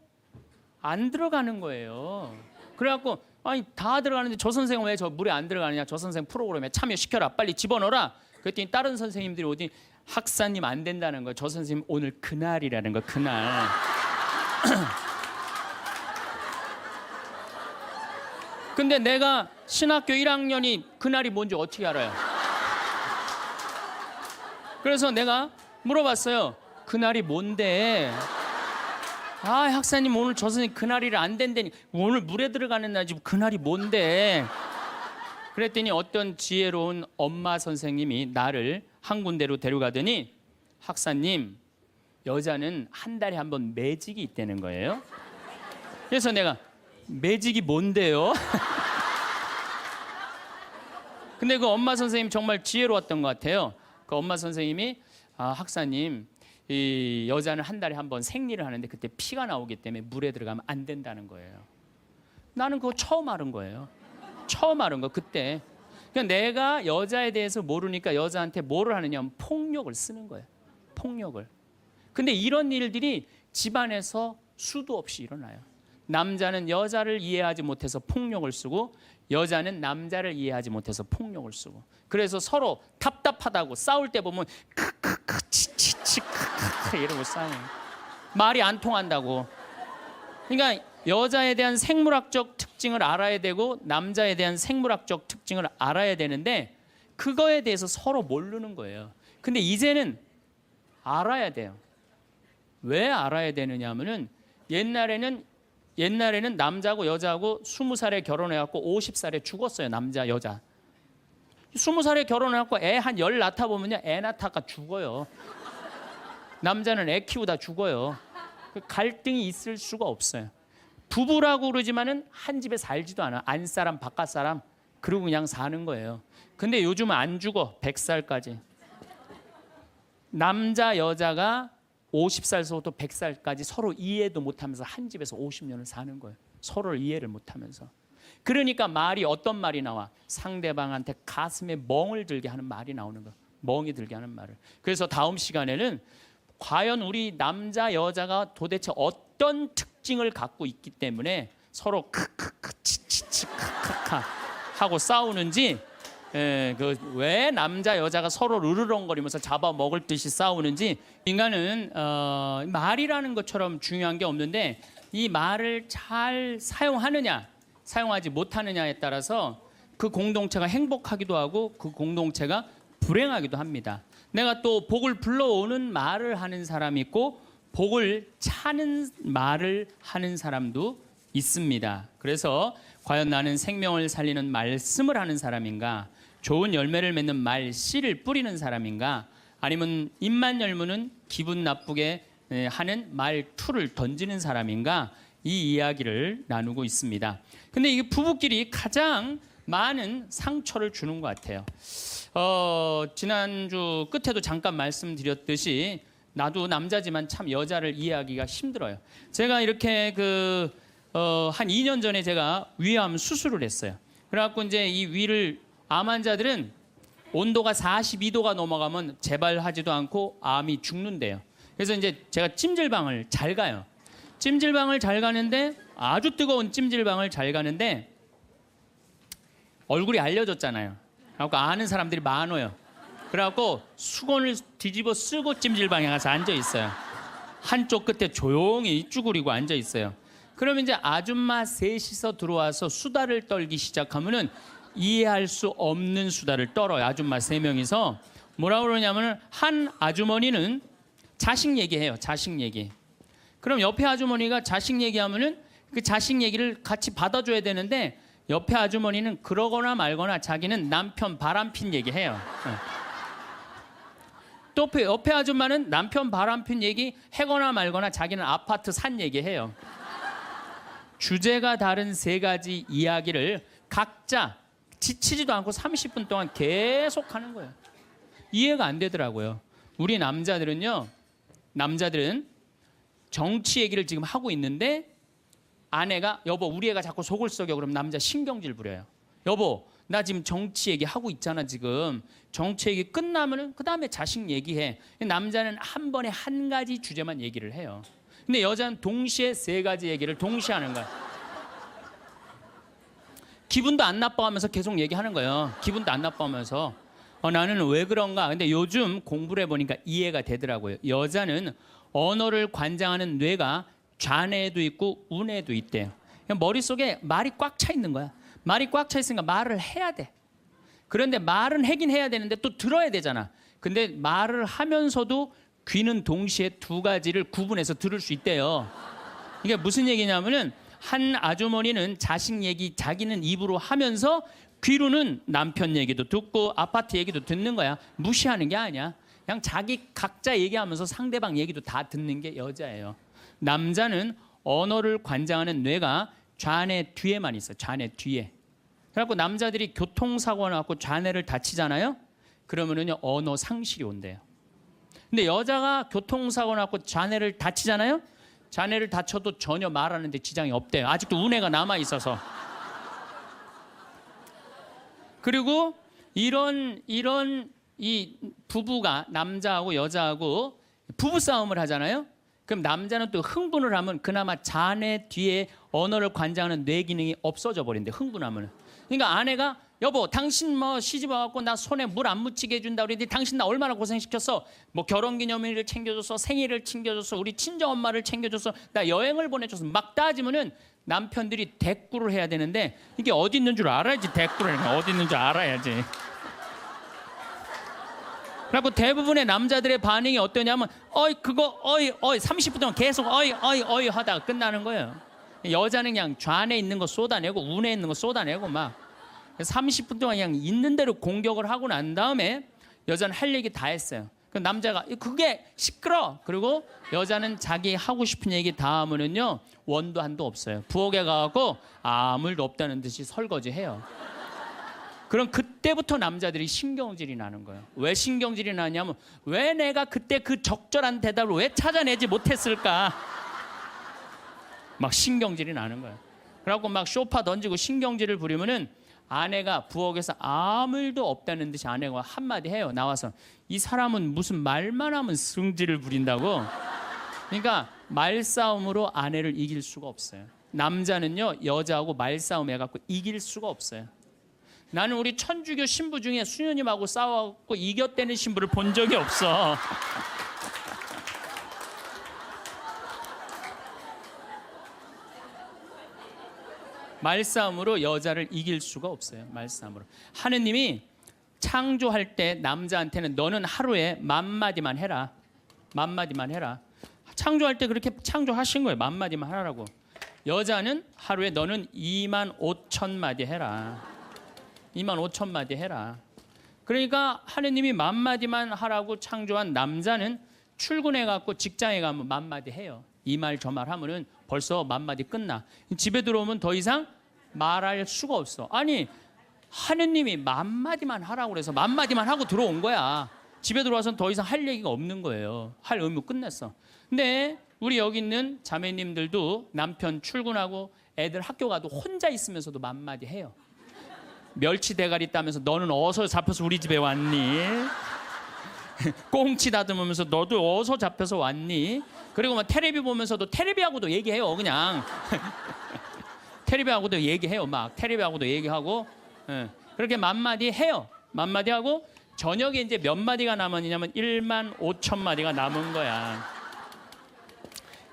안 들어가는 거예요. 그래갖고 아니 다 들어가는데 저 선생은 왜 저 물에 안 들어가느냐? 저 선생 프로그램에 참여시켜라. 빨리 집어넣어라. 그랬더니 다른 선생님들이 어디 학사님 안 된다는 거예요. 저 선생님 오늘 그날이라는 거 그날. 근데 내가 신학교 1학년이 그날이 뭔지 어떻게 알아요? 그래서 내가 물어봤어요. 그날이 뭔데? 아 학사님 오늘 저 선생님 그날이라 안 된다니. 오늘 물에 들어가는 날 지금 그날이 뭔데? 그랬더니 어떤 지혜로운 엄마 선생님이 나를 한 군데로 데려가더니 학사님 여자는 한 달에 한 번 매직이 있다는 거예요. 그래서 내가 매직이 뭔데요? 근데 그 엄마 선생님 정말 지혜로웠던 것 같아요. 그 엄마 선생님이 학사님 이 여자는 한 달에 한 번 생리를 하는데 그때 피가 나오기 때문에 물에 들어가면 안 된다는 거예요. 나는 그거 처음 알은 거예요. 처음 알은 거 그때. 그러니까 내가 여자에 대해서 모르니까 여자한테 뭐를 하느냐 폭력을 쓰는 거예요. 폭력을. 근데 이런 일들이 집안에서 수도 없이 일어나요. 남자는 여자를 이해하지 못해서 폭력을 쓰고 여자는 남자를 이해하지 못해서 폭력을 쓰고 그래서 서로 답답하다고 싸울 때 보면 크크크 치치치 크크크 이러고 싸워요. 말이 안 통한다고. 그러니까 여자에 대한 생물학적 특징을 알아야 되고 남자에 대한 생물학적 특징을 알아야 되는데 그거에 대해서 서로 모르는 거예요. 근데 이제는 알아야 돼요. 왜 알아야 되느냐 하면은 옛날에는 남자하고 여자하고 20살에 결혼해갖고 50살에 죽었어요. 남자 여자 20살에 결혼해갖고 애 한 10 낳다 보면요 애 낳다가 죽어요. 남자는 애 키우다 죽어요. 갈등이 있을 수가 없어요. 부부라고 그러지만은 한 집에 살지도 않아. 안사람 바깥사람 그러고 그냥 사는 거예요. 근데 요즘은 안 죽어. 100살까지. 남자 여자가 50살서부터 100살까지 서로 이해도 못하면서 한 집에서 50년을 사는 거예요. 서로를 이해를 못하면서. 그러니까 말이 어떤 말이 나와? 상대방한테 가슴에 멍을 들게 하는 말이 나오는 거예요. 멍이 들게 하는 말을. 그래서 다음 시간에는 과연 우리 남자 여자가 도대체 어떤 특징을 갖고 있기 때문에 서로 크크크 치치치 크크크 하고 싸우는지 왜 남자 여자가 서로 으르렁거리면서 잡아먹을 듯이 싸우는지 인간은 말이라는 것처럼 중요한 게 없는데 이 말을 잘 사용하느냐 사용하지 못하느냐에 따라서 그 공동체가 행복하기도 하고 그 공동체가 불행하기도 합니다. 내가 또 복을 불러오는 말을 하는 사람이 있고 복을 차는 말을 하는 사람도 있습니다. 그래서 과연 나는 생명을 살리는 말씀을 하는 사람인가? 좋은 열매를 맺는 말씨를 뿌리는 사람인가? 아니면 입만 열무는 기분 나쁘게 하는 말투를 던지는 사람인가? 이 이야기를 나누고 있습니다. 근데 이게 부부끼리 가장 많은 상처를 주는 것 같아요. 지난주 끝에도 잠깐 말씀드렸듯이 나도 남자지만 참 여자를 이해하기가 힘들어요. 제가 이렇게 한 2년 전에 제가 위암 수술을 했어요. 그래갖고 이제 이 위를 암 환자들은 온도가 42도가 넘어가면 재발하지도 않고 암이 죽는데요. 그래서 이제 제가 찜질방을 잘 가요. 찜질방을 잘 가는데 아주 뜨거운 찜질방을 잘 가는데 얼굴이 알려졌잖아요. 그래갖고 아는 사람들이 많아요. 그래갖고 수건을 뒤집어 쓰고 찜질방에 가서 앉아 있어요. 한쪽 끝에 조용히 쭈그리고 앉아 있어요. 그러면 이제 아줌마 셋이서 들어와서 수다를 떨기 시작하면은 이해할 수 없는 수다를 떨어요. 아줌마 3명이서 뭐라고 그러냐면은 한 아주머니는 자식 얘기해요. 자식 얘기. 그럼 옆에 아주머니가 자식 얘기하면은 그 자식 얘기를 같이 받아줘야 되는데 옆에 아주머니는 그러거나 말거나 자기는 남편 바람핀 얘기해요. 또 옆에 아줌마는 남편 바람핀 얘기 해거나 말거나 자기는 아파트 산 얘기해요. 주제가 다른 3가지 이야기를 각자 지치지도 않고 30분 동안 계속 하는 거예요. 이해가 안 되더라고요. 우리 남자들은 정치 얘기를 지금 하고 있는데 아내가 여보 우리 애가 자꾸 속을 썩여 그럼 남자 신경질 부려요. 여보 나 지금 정치 얘기 하고 있잖아 지금. 정치 얘기 끝나면은 그 다음에 자식 얘기해. 남자는 한 번에 한 가지 주제만 얘기를 해요. 근데 여자는 동시에 세 가지 얘기를 동시에 하는 거야. 기분도 안 나빠하면서 계속 얘기하는 거예요. 기분도 안 나빠하면서 나는 왜 그런가. 근데 요즘 공부를 해보니까 이해가 되더라고요. 여자는 언어를 관장하는 뇌가 좌뇌에도 있고 우뇌에도 있대요. 머릿속에 말이 꽉 차 있는 거야. 말이 꽉 차 있으니까 말을 해야 돼. 그런데 말은 하긴 해야 되는데 또 들어야 되잖아. 근데 말을 하면서도 귀는 동시에 두 가지를 구분해서 들을 수 있대요. 이게 무슨 얘기냐면은 한 아주머니는 자식 얘기 자기는 입으로 하면서 귀로는 남편 얘기도 듣고 아파트 얘기도 듣는 거야. 무시하는 게 아니야. 그냥 자기 각자 얘기하면서 상대방 얘기도 다 듣는 게 여자예요. 남자는 언어를 관장하는 뇌가 좌뇌 뒤에만 있어. 좌뇌 뒤에. 그래갖고 남자들이 교통사고 나갖고 좌뇌를 다치잖아요. 그러면은요 언어 상실이 온대요. 근데 여자가 교통사고 나갖고 좌뇌를 다치잖아요. 좌뇌를 다쳐도 전혀 말하는데 지장이 없대요. 아직도 우뇌가 남아 있어서. 그리고 이런 이 부부가 남자하고 여자하고 부부 싸움을 하잖아요. 그럼 남자는 또 흥분을 하면 그나마 좌뇌 뒤에 언어를 관장하는 뇌 기능이 없어져 버린대. 흥분하면. 그러니까 아내가 여보 당신 뭐 시집 와갖고 나 손에 물 안 묻히게 해준다 그랬더니 당신 나 얼마나 고생시켰어. 뭐 결혼기념일을 챙겨줬어. 생일을 챙겨줬어. 우리 친정엄마를 챙겨줬어. 나 여행을 보내줬어. 막 따지면은 남편들이 대꾸를 해야 되는데 이게 어디 있는 줄 알아야지. 대꾸를 어디 있는 줄 알아야지. 그리고 대부분의 남자들의 반응이 어떠냐면 그거 30분 동안 계속 어이 하다가 끝나는 거예요. 여자는 그냥 좌뇌에 있는 거 쏟아내고 우뇌에 있는 거 쏟아내고 막 30분 동안 그냥 있는 대로 공격을 하고 난 다음에 여자는 할 얘기 다 했어요. 그 남자가 그게 시끄러. 그리고 여자는 자기 하고 싶은 얘기 다 하면은요 원도 한도 없어요. 부엌에 가고 아무 일도 없다는 듯이 설거지해요. 그럼 그때부터 남자들이 신경질이 나는 거예요. 왜 신경질이 나냐면 왜 내가 그때 그 적절한 대답을 왜 찾아내지 못했을까? 막 신경질이 나는 거예요. 그래갖고 막 쇼파 던지고 신경질을 부리면은 아내가 부엌에서 아무 일도 없다는 듯이 아내가 한마디 해요. 나와서 이 사람은 무슨 말만 하면 승질을 부린다고. 그러니까 말싸움으로 아내를 이길 수가 없어요. 남자는요 여자하고 말싸움 해갖고 이길 수가 없어요. 나는 우리 천주교 신부 중에 수녀님하고 싸워갖고 이겼다는 신부를 본 적이 없어. 말싸움으로 여자를 이길 수가 없어요. 말싸움으로. 하느님이 창조할 때 남자한테는 너는 하루에 10,000마디만 해라. 10,000마디만 해라. 창조할 때 그렇게 창조하신 거예요. 10,000마디만 하라고. 여자는 하루에 너는 25,000마디 해라. 25,000마디 해라. 그러니까 하느님이 10,000마디만 하라고 창조한 남자는 출근해갖고 직장에 가면 10,000마디 해요. 이 말 저 말 하면은 벌써 10,000마디 끝나. 집에 들어오면 더 이상 말할 수가 없어. 아니 하느님이 10,000마디만 하라고 그래서 10,000마디만 하고 들어온 거야. 집에 들어와서는 더 이상 할 얘기가 없는 거예요. 할 의무 끝냈어. 근데 우리 여기 있는 자매님들도 남편 출근하고 애들 학교 가도 혼자 있으면서도 10,000마디 해요. 멸치 대가리 따면서 너는 어디서 잡혀서 우리 집에 왔니? 꽁치 다듬으면서 너도 어디서 잡혀서 왔니? 그리고 막 테레비 보면서도 테레비하고도 얘기해요. 그냥 테레비하고도 얘기해요. 막 테레비하고도 얘기하고 그렇게 10,000마디 해요. 10,000마디 하고 저녁에 이제 몇 마디가 남았냐면 15,000마디가 남은 거야.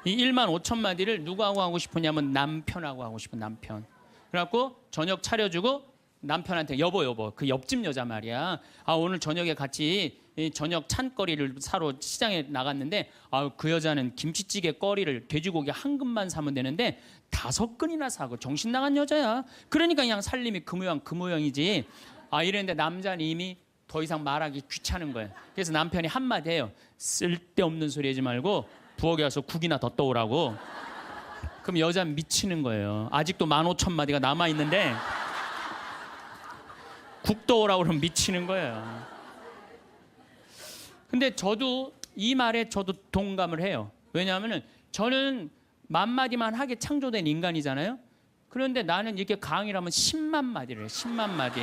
이 15,000마디를 누구하고 하고 싶으냐면 남편하고 하고 싶은 남편. 그래갖고 저녁 차려주고 남편한테 여보 그 옆집 여자 말이야. 오늘 저녁에 같이 저녁 찬거리를 사러 시장에 나갔는데 그 여자는 김치찌개 거리를 돼지고기 한 근만 사면 되는데 5근이나 사고 정신 나간 여자야. 그러니까 그냥 살림이 그 모양이지. 이랬는데 남자는 이미 더 이상 말하기 귀찮은 거예요. 그래서 남편이 한마디 해요. 쓸데없는 소리 하지 말고 부엌에 가서 국이나 더 떠오라고. 그럼 여자는 미치는 거예요. 아직도 15,000마디가 남아있는데 국 떠오라고 그러면 미치는 거예요. 근데 저도 이 말에 저도 동감을 해요. 왜냐하면은 저는 만마디만 하게 창조된 인간이잖아요. 그런데 나는 이렇게 강의를 하면 10만 마디를 해요. 10만 마디.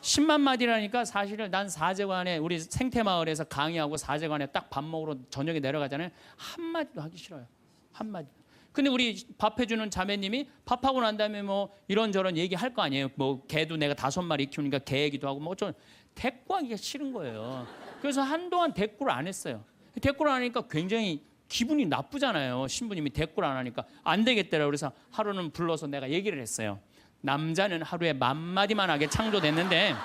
10만 마디라니까 사실은 난 사제관에 우리 생태마을에서 강의하고 사제관에 딱 밥 먹으러 저녁에 내려가잖아요. 한마디도 하기 싫어요. 한마디. 근데 우리 밥 해주는 자매님이 밥하고 난 다음에 뭐 이런저런 얘기할 거 아니에요. 뭐 개도 내가 5마리 키우니까 개 얘기도 하고 뭐 좀 대꾸하기가 싫은 거예요. 그래서 한동안 대꾸를 안 했어요. 대꾸를 안 하니까 굉장히 기분이 나쁘잖아요. 신부님이 대꾸를 안 하니까 안 되겠더라고요. 그래서 하루는 불러서 내가 얘기를 했어요. 남자는 하루에 10,000마디만 하게 창조됐는데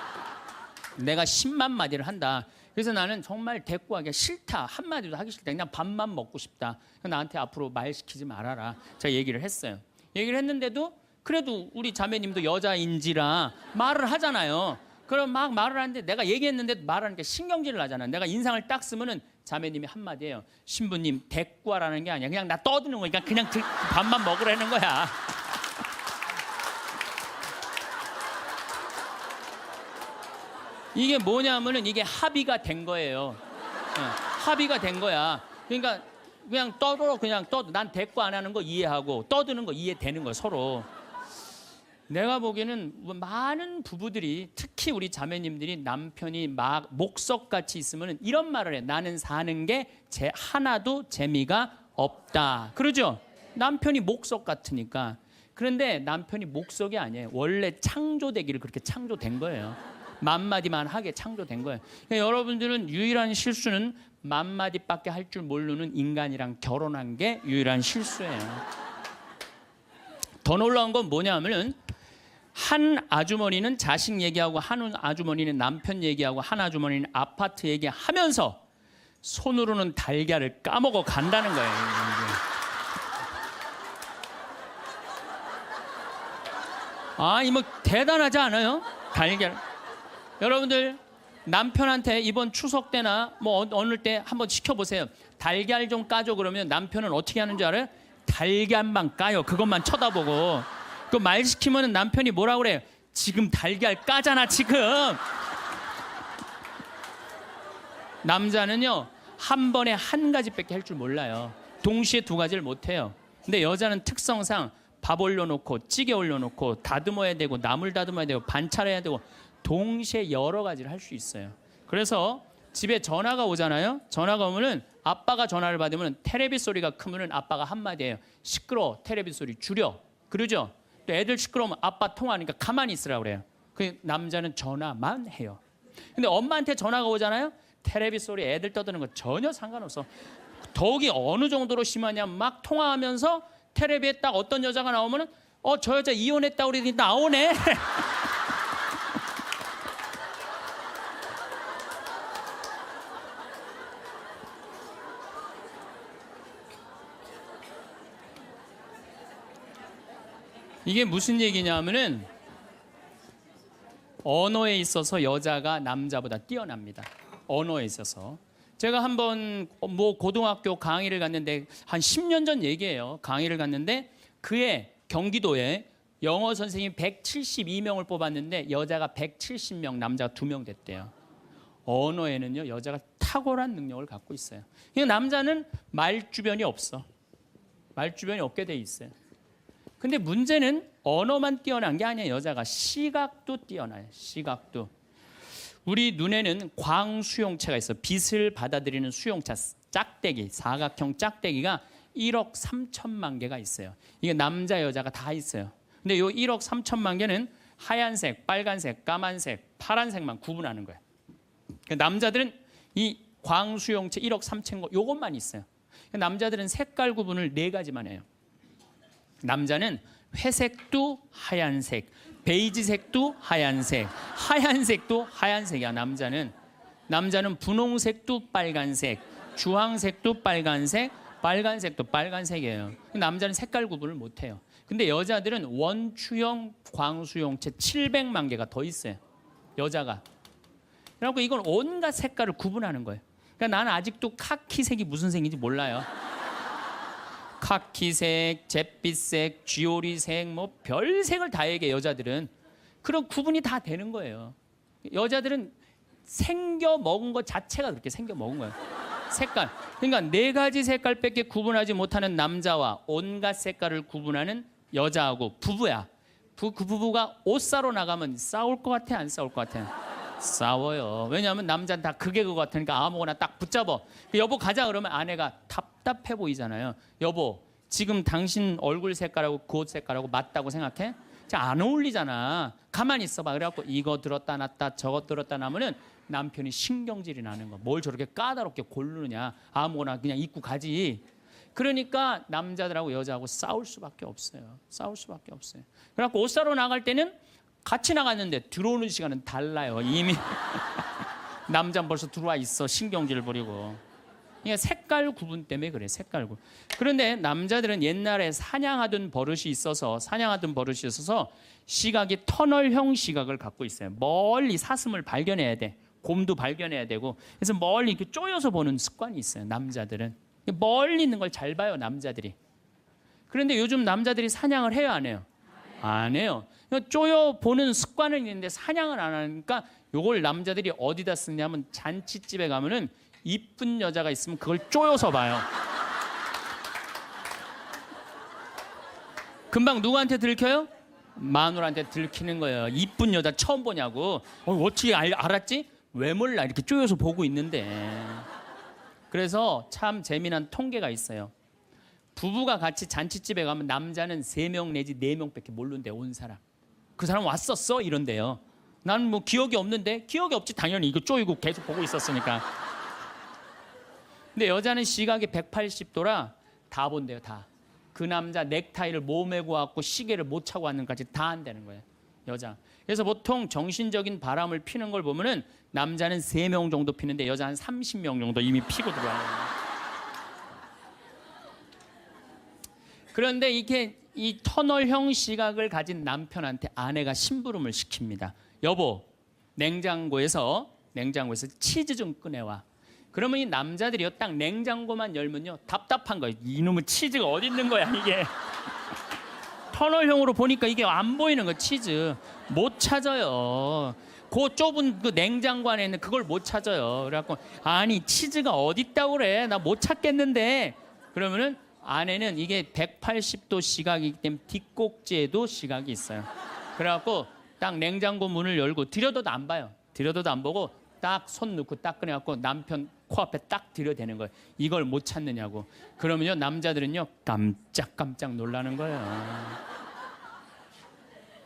내가 10만 마디를 한다. 그래서 나는 정말 대꾸하기가 싫다. 한마디도 하기 싫다. 그냥 밥만 먹고 싶다. 나한테 앞으로 말 시키지 말아라. 제가 얘기를 했어요. 얘기를 했는데도 그래도 우리 자매님도 여자인지라 말을 하잖아요. 그럼 막 말을 하는데 내가 얘기했는데 말하니까 신경질을 나잖아. 내가 인상을 딱 쓰면은 자매님이 한마디예요. 신부님 대꾸하라는 게 아니야. 그냥 나 떠드는 거니까 그냥 밥만 먹으라는 거야. 이게 뭐냐면은 이게 합의가 된 거예요. 합의가 된 거야. 그러니까 그냥 떠들어 그냥 떠도 난 대꾸 안 하는 거 이해하고 떠드는 거 이해되는 거야 서로. 내가 보기에는 많은 부부들이 특히 우리 자매님들이 남편이 막 목석같이 있으면 이런 말을 해. 나는 사는 게 하나도 재미가 없다. 그러죠? 남편이 목석 같으니까. 그런데 남편이 목석이 아니에요. 원래 창조되기를 그렇게 창조된 거예요. 만마디만 하게 창조된 거예요. 그러니까 여러분들은 유일한 실수는 만마디밖에 할 줄 모르는 인간이랑 결혼한 게 유일한 실수예요. 더 놀라운 건 뭐냐면은 한 아주머니는 자식 얘기하고 한 아주머니는 남편 얘기하고 한 아주머니는 아파트 얘기하면서 손으로는 달걀을 까먹어 간다는 거예요. 아, 이 뭐 대단하지 않아요? 달걀. 여러분들 남편한테 이번 추석 때나 뭐 어느 때 한번 시켜보세요. 달걀 좀 까줘 그러면 남편은 어떻게 하는 줄 알아요? 달걀만 까요. 그것만 쳐다보고. 그 말 시키면 남편이 뭐라고 그래요? 지금 달걀 까잖아 지금. 남자는요 한 번에 한 가지밖에 할 줄 몰라요. 동시에 두 가지를 못해요. 근데 여자는 특성상 밥 올려놓고 찌개 올려놓고 다듬어야 되고 나물 다듬어야 되고 반찬해야 되고 동시에 여러 가지를 할 수 있어요. 그래서 집에 전화가 오잖아요. 전화가 오면은 아빠가 전화를 받으면 테레비 소리가 크면은 아빠가 한마디예요. 시끄러워. 테레비 소리 줄여. 그러죠? 또 애들 시끄러우면 아빠 통화하니까 가만히 있으라고 그래요. 그 남자는 전화만 해요. 근데 엄마한테 전화가 오잖아요. 테레비 소리 애들 떠드는 거 전혀 상관없어. 더욱이 어느 정도로 심하냐면 막 통화하면서 테레비에 딱 어떤 여자가 나오면은 저 여자 이혼했다고 그러더니 나오네. 이게 무슨 얘기냐면은 언어에 있어서 여자가 남자보다 뛰어납니다. 언어에 있어서. 제가 한번 뭐 고등학교 강의를 갔는데 한 10년 전 얘기예요. 강의를 갔는데 그해 경기도에 영어 선생님 172명을 뽑았는데 여자가 170명, 남자가 2명 됐대요. 언어에는요 여자가 탁월한 능력을 갖고 있어요. 그러니까 남자는 말주변이 없어. 말주변이 없게 돼 있어요. 근데 문제는 언어만 뛰어난 게 아니에요. 여자가 시각도 뛰어나요. 시각도. 우리 눈에는 광수용체가 있어. 빛을 받아들이는 수용차, 짝대기, 사각형 짝대기가 1억 3천만 개가 있어요. 이게 남자 여자가 다 있어요. 근데 이 1억 3천만 개는 하얀색, 빨간색, 까만색, 파란색만 구분하는 거예요. 남자들은 이 광수용체 1억 3천 거 요것만 있어요. 남자들은 색깔 구분을 4가지만 해요. 남자는 회색도 하얀색, 베이지색도 하얀색, 하얀색도 하얀색이야. 남자는 분홍색도 빨간색, 주황색도 빨간색, 빨간색도 빨간색이에요. 남자는 색깔 구분을 못해요. 근데 여자들은 원추형 광수용체 700만 개가 더 있어요. 여자가. 그래갖고 이건 온갖 색깔을 구분하는 거예요. 그러니까 나는 아직도 카키색이 무슨 색인지 몰라요. 카키색, 잿빛색, 쥐오리색, 뭐 별색을 다 얘기해. 여자들은 그런 구분이 다 되는 거예요. 여자들은 생겨 먹은 것 자체가 그렇게 생겨 먹은 거예요. 색깔. 그러니까 네 가지 색깔밖에 구분하지 못하는 남자와 온갖 색깔을 구분하는 여자하고 부부야. 그 부부가 옷 사러 나가면 싸울 것 같아, 안 싸울 것 같아? 싸워요. 왜냐하면 남자는 다 그게 그거 같으니까 아무거나 딱 붙잡아. 여보 가자 그러면 아내가 답답해 보이잖아요. 여보 지금 당신 얼굴 색깔하고 그 옷 색깔하고 맞다고 생각해? 안 어울리잖아. 가만히 있어봐. 그래갖고 이거 들었다 놨다 저거 들었다 놔면은 남편이 신경질이 나는 거. 뭘 저렇게 까다롭게 고르느냐. 아무거나 그냥 입고 가지. 그러니까 남자들하고 여자하고 싸울 수밖에 없어요. 싸울 수밖에 없어요. 그래갖고 옷 사러 나갈 때는 같이 나갔는데 들어오는 시간은 달라요. 이미 남자는 벌써 들어와 있어. 신경질 부리고. 그러니까 색깔 구분 때문에 그래. 색깔 구분. 그런데 남자들은 옛날에 사냥하던 버릇이 있어서 시각이 터널형 시각을 갖고 있어요. 멀리 사슴을 발견해야 돼. 곰도 발견해야 되고. 그래서 멀리 이렇게 쪼여서 보는 습관이 있어요. 남자들은 멀리 있는 걸 잘 봐요. 남자들이. 그런데 요즘 남자들이 사냥을 해요, 안 해요? 안 해요. 쪼여 보는 습관은 있는데 사냥을 안 하니까 요걸 남자들이 어디다 쓰냐면 잔치집에 가면은 이쁜 여자가 있으면 그걸 쪼여서 봐요. 금방 누구한테 들켜요? 마누라한테 들키는 거예요. 이쁜 여자 처음 보냐고. 어떻게 알았지? 왜 몰라? 이렇게 쪼여서 보고 있는데. 그래서 참 재미난 통계가 있어요. 부부가 같이 잔치집에 가면 남자는 3명 내지 4명밖에 모르는데 온 사람. 그 사람 왔었어? 이런데요. 나는 뭐 기억이 없는데. 기억이 없지. 당연히 이거 쪼이고 계속 보고 있었으니까. 근데 여자는 시각이 180도라 다 본대요. 다. 그 남자 넥타이를 몸에 고왔고 시계를 못 차고 왔는까지 다 한다는 거예요. 여자. 그래서 보통 정신적인 바람을 피는 걸 보면은 남자는 3명 정도 피는데 여자는 30명 정도 이미 피고 들어와요. 그런데 이게 이 터널형 시각을 가진 남편한테 아내가 심부름을 시킵니다. 여보, 냉장고에서 치즈 좀 꺼내와. 그러면 이 남자들이요, 딱 냉장고만 열면요 답답한 거예요. 이놈의 치즈가 어디 있는 거야 이게. 터널형으로 보니까 이게 안 보이는 거. 치즈 못 찾아요. 그 좁은 그 냉장고 안에 있는 그걸 못 찾아요. 그래갖고 아니 치즈가 어디 있다고 그래, 나 못 찾겠는데. 그러면은 아내는 이게 180도 시각이기 때문에 뒷꼭지에도 시각이 있어요. 그래갖고 딱 냉장고 문을 열고 들여다도 안 봐요. 들여다도 안 보고 딱 손 넣고 딱 꺼내갖고 남편 코앞에 딱 들여대는 거예요. 이걸 못 찾느냐고. 그러면요 남자들은요 깜짝깜짝 놀라는 거예요.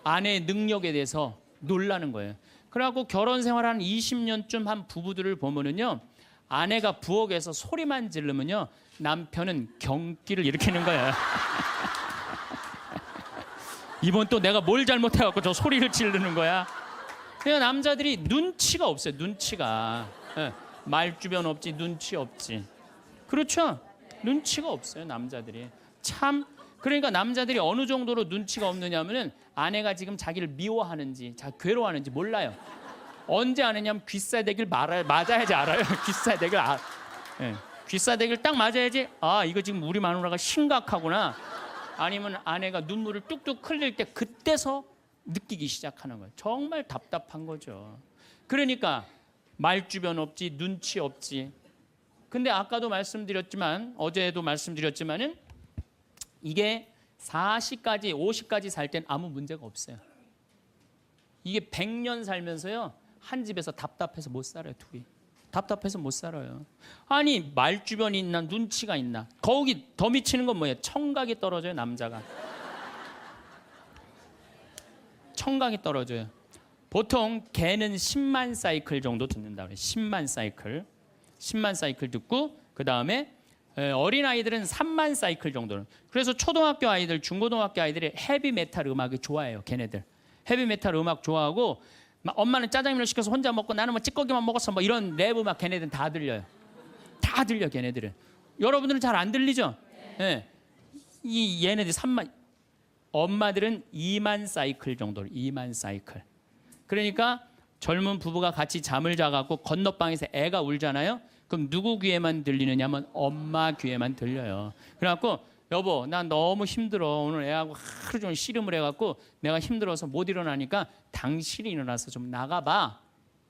아내의 능력에 대해서 놀라는 거예요. 그래갖고 결혼 생활 한 20년쯤 한 부부들을 보면은요, 아내가 부엌에서 소리만 지르면요 남편은 경기를 일으키는 거예요. 이번 또 내가 뭘 잘못해갖고 저 소리를 지르는 거야. 그냥 남자들이 눈치가 없어요. 눈치가. 말주변 없지, 눈치 없지. 그렇죠? 눈치가 없어요, 남자들이. 참. 그러니까 남자들이 어느 정도로 눈치가 없느냐면은 아내가 지금 자기를 미워하는지, 괴로워하는지 몰라요. 언제 아느냐면 귀싸대기를 맞아야지 알아요. 귀싸대기를 귀싸대기를 딱 맞아야지. 아, 이거 지금 우리 마누라가 심각하구나. 아니면 아내가 눈물을 뚝뚝 흘릴 때 그때서 느끼기 시작하는 거예요. 정말 답답한 거죠. 그러니까 말주변 없지, 눈치 없지. 근데 아까도 말씀드렸지만, 어제도 말씀드렸지만은 이게 40까지 50까지 살 땐 아무 문제가 없어요. 이게 100년 살면서요 한 집에서 답답해서 못 살아요. 둘이 답답해서 못 살아요. 아니 말주변이 있나 눈치가 있나. 거기 더 미치는 건 뭐예요? 청각이 떨어져요. 남자가 청각이 떨어져요. 보통 개는 10만 사이클 정도 듣는다 그래요. 10만 사이클 듣고 그 다음에 어린아이들은 3만 사이클 정도는. 그래서 초등학교 아이들, 중고등학교 아이들이 헤비메탈 음악이 좋아해요. 걔네들 헤비메탈 음악 좋아하고, 엄마는 짜장면을 시켜서 혼자 먹고 나는 뭐 찌꺼기만 먹었어 뭐 이런 랩 음악 걔네들은 다 들려요. 다 들려 걔네들은. 여러분들은 잘 안 들리죠? 네. 이 얘네들 3만, 엄마들은 2만 사이클 정도. 2만 사이클. 그러니까 젊은 부부가 같이 잠을 자갖고 건너방에서 애가 울잖아요. 그럼 누구 귀에만 들리느냐면 엄마 귀에만 들려요. 그래갖고 여보 난 너무 힘들어. 오늘 애하고 하루 종일 씨름을 해갖고 내가 힘들어서 못 일어나니까 당신이 일어나서 좀 나가봐.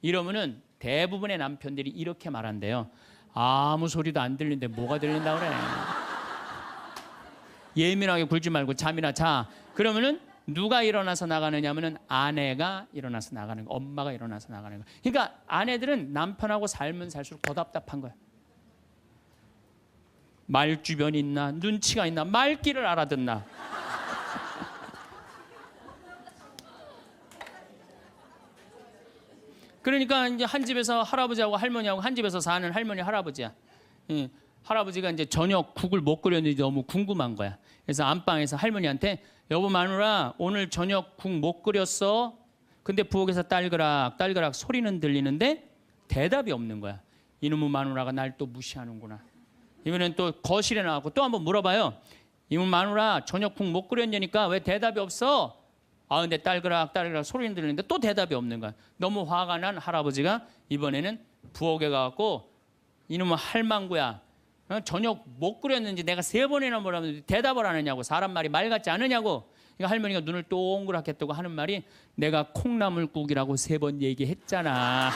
이러면은 대부분의 남편들이 이렇게 말한대요. 아무 소리도 안 들리는데 뭐가 들린다 그래. 예민하게 굴지 말고 잠이나 자. 그러면은 누가 일어나서 나가느냐면은 아내가 일어나서 나가는 거, 엄마가 일어나서 나가는 거. 그러니까 아내들은 남편하고 살면 살수록 더 답답한 거야. 말 주변이 있나, 눈치가 있나, 말귀를 알아듣나. 그러니까 이제 한 집에서 할아버지하고 할머니하고 한 집에서 사는 할머니 할아버지야. 할아버지가 이제 저녁 국을 못 끓였는지 너무 궁금한 거야. 그래서 안방에서 할머니한테 여보 마누라 오늘 저녁 국 못 끓였어? 근데 부엌에서 딸그락 딸그락 소리는 들리는데 대답이 없는 거야. 이놈의 마누라가 날 또 무시하는구나. 이번엔 또 거실에 나가고 또 한번 물어봐요. 이놈의 마누라 저녁 국 못 끓였냐니까 왜 대답이 없어? 아 근데 딸그락 딸그락 소리는 들리는데 또 대답이 없는 거야. 너무 화가 난 할아버지가 이번에는 부엌에 가갖고 이놈의 할망구야. 저녁 못 끓였는지 내가 3번이나 물었는데 대답을 안 하냐고. 사람 말이 말 같지 않으냐고. 그러니까 할머니가 눈을 동그랗게 뜨고 하는 말이 내가 콩나물국이라고 3번 얘기했잖아.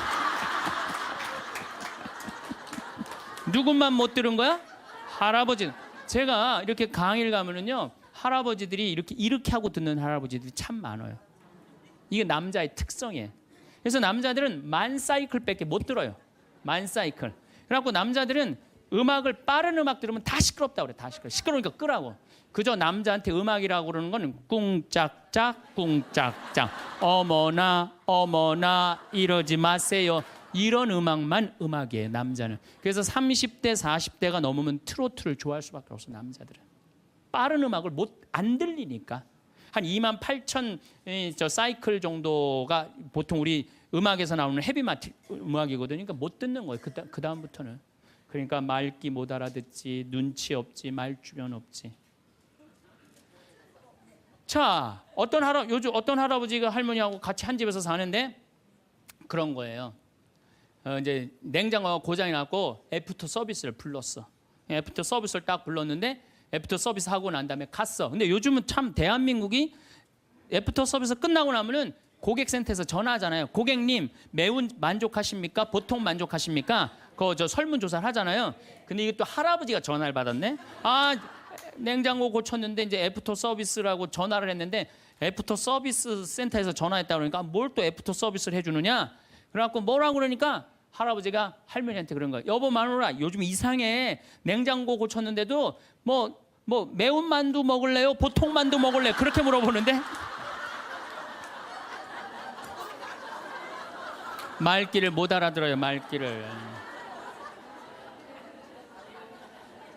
누군만 못 들은 거야? 할아버지. 제가 이렇게 강의를 가면은요 할아버지들이 이렇게 하고 듣는 할아버지들이 참 많아요. 이게 남자의 특성이에요. 그래서 남자들은 만 사이클밖에 못 들어요. 만 사이클. 그래갖고 남자들은 음악을 빠른 음악 들으면 다 시끄럽다 그래. 다 시끄러우니까 끄라고. 그저 남자한테 음악이라고 그러는 건 꿍짝짝 꿍짝짝 어머나 어머나 이러지 마세요. 이런 음악만 음악이에요. 남자는. 그래서 30대 40대가 넘으면 트로트를 좋아할 수밖에 없어. 남자들은. 빠른 음악을 안 들리니까. 한 28,000 저 사이클 정도가 보통 우리 음악에서 나오는 헤비메탈 음악이거든요. 그러니까 못 듣는 거예요. 그 다음부터는. 그러니까 말귀 못 알아듣지, 눈치 없지, 말 주변 없지. 자, 요즘 어떤 할아버지가 할머니하고 같이 한 집에서 사는데 그런 거예요. 이제 냉장고가 고장이 났고 애프터 서비스를 불렀어. 애프터 서비스를 딱 불렀는데 애프터 서비스 하고 난 다음에 갔어. 근데 요즘은 참 대한민국이 애프터 서비스 끝나고 나면은 고객센터에서 전화하잖아요. 고객님 매운 만족하십니까? 보통 만족하십니까? 저 설문조사를 하잖아요. 근데 이게 또 할아버지가 전화를 받았네. 아 냉장고 고쳤는데 이제 애프터 서비스라고 전화를 했는데 애프터 서비스 센터에서 전화했다 그러니까 뭘 또 애프터 서비스를 해주느냐? 그래갖고 뭐라고 그러니까 할아버지가 할머니한테 그런 거야. 여보 마누라 요즘 이상해. 냉장고 고쳤는데도 뭐 매운 만두 먹을래요? 보통 만두 먹을래요? 그렇게 물어보는데 말귀를 못 알아들어요. 말귀를.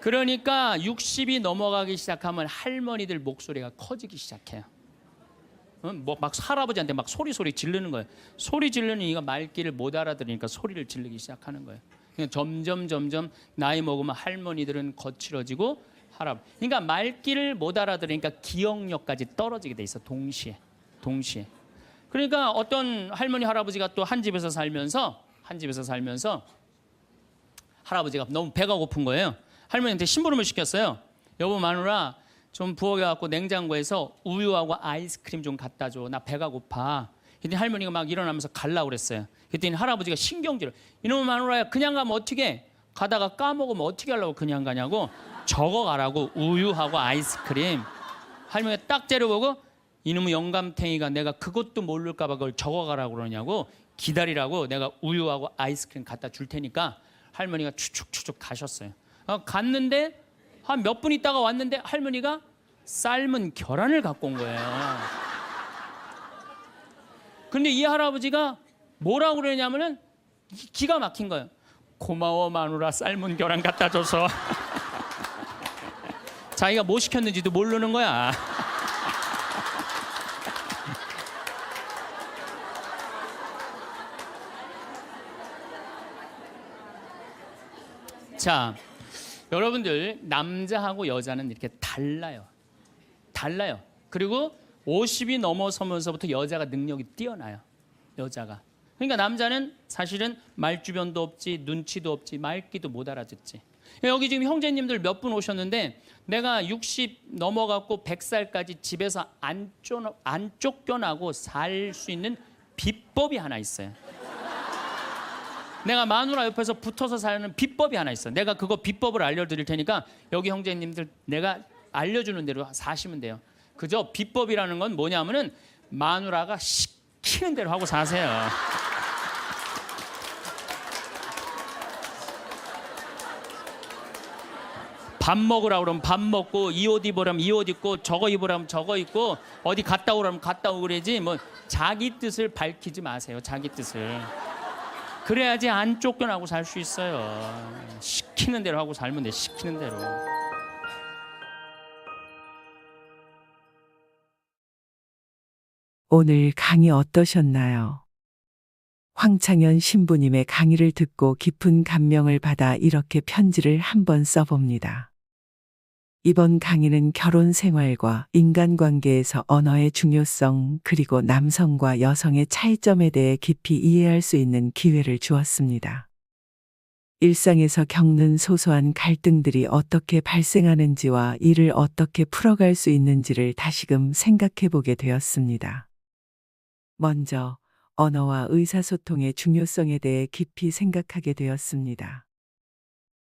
그러니까 60이 넘어가기 시작하면 할머니들 목소리가 커지기 시작해요. 막 할아버지한테 막 소리 지르는 거예요. 소리 지르는 이가 말귀를 못 알아들으니까 소리를 지르기 시작하는 거예요. 그러니까 점점 나이 먹으면 할머니들은 거칠어지고 그러니까 말귀를 못 알아들으니까 기억력까지 떨어지게 돼 있어. 동시에. 그러니까 어떤 할머니 할아버지가 또 한 집에서 살면서 할아버지가 너무 배가 고픈 거예요. 할머니한테 심부름을 시켰어요. 여보 마누라 좀 부엌에 갖고 냉장고에서 우유하고 아이스크림 좀 갖다 줘. 나 배가 고파. 그랬더니 할머니가 막 일어나면서 가려고 그랬어요. 그랬더니 할아버지가 신경질을. 이놈의 마누라야 그냥 가면 어떻게 가다가 까먹으면 어떻게 하려고 그냥 가냐고. 적어가라고. 우유하고 아이스크림. 할머니가 딱 째려보고 이놈의 영감탱이가 내가 그것도 모를까 봐 그걸 적어가라고 그러냐고. 기다리라고 내가 우유하고 아이스크림 갖다 줄 테니까. 할머니가 추측 가셨어요. 갔는데 한 몇 분 있다가 왔는데 할머니가 삶은 계란을 갖고 온 거예요. 근데 이 할아버지가 뭐라고 그러냐면은 기가 막힌 거예요. 고마워 마누라 삶은 계란 갖다 줘서. 자기가 뭐 시켰는지도 모르는 거야. 자, 여러분들 남자하고 여자는 이렇게 달라요. 그리고 50이 넘어서면서부터 여자가 능력이 뛰어나요. 여자가. 그러니까 남자는 사실은 말주변도 없지, 눈치도 없지, 말귀도 못 알아듣지. 여기 지금 형제님들 몇 분 오셨는데 내가 60 넘어갖고 100살까지 집에서 안 쫓겨나고 살 수 있는 비법이 하나 있어요. 내가 마누라 옆에서 붙어서 사는 비법이 하나 있어. 내가 그거 비법을 알려드릴 테니까 여기 형제님들 내가 알려주는 대로 사시면 돼요. 그저 비법이라는 건 뭐냐면은 마누라가 시키는 대로 하고 사세요. 밥 먹으라 그러면 밥 먹고, 이 옷 입으라면 이 옷 입고, 저거 입으라면 저거 입고, 어디 갔다 오라면 갔다 오고 그러지 뭐 자기 뜻을 밝히지 마세요. 자기 뜻을. 그래야지 안 쫓겨나고 살 수 있어요. 시키는 대로 하고 살면 돼. 시키는 대로. 오늘 강의 어떠셨나요? 황창현 신부님의 강의를 듣고 깊은 감명을 받아 이렇게 편지를 한번 써봅니다. 이번 강의는 결혼 생활과 인간관계에서 언어의 중요성, 그리고 남성과 여성의 차이점에 대해 깊이 이해할 수 있는 기회를 주었습니다. 일상에서 겪는 소소한 갈등들이 어떻게 발생하는지와 이를 어떻게 풀어갈 수 있는지를 다시금 생각해 보게 되었습니다. 먼저 언어와 의사소통의 중요성에 대해 깊이 생각하게 되었습니다.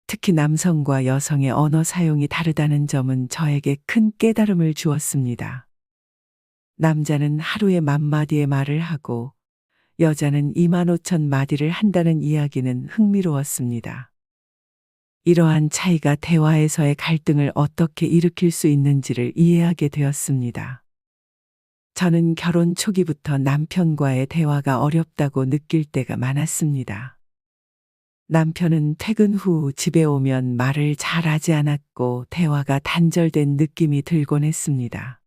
특히 남성과 여성의 언어 사용이 다르다는 점은 저에게 큰 깨달음을 주었습니다. 남자는 하루에 10,000마디의 말을 하고 여자는 25,000마디를 한다는 이야기는 흥미로웠습니다. 이러한 차이가 대화에서의 갈등을 어떻게 일으킬 수 있는지를 이해하게 되었습니다. 저는 결혼 초기부터 남편과의 대화가 어렵다고 느낄 때가 많았습니다. 남편은 퇴근 후 집에 오면 말을 잘하지 않았고 대화가 단절된 느낌이 들곤 했습니다.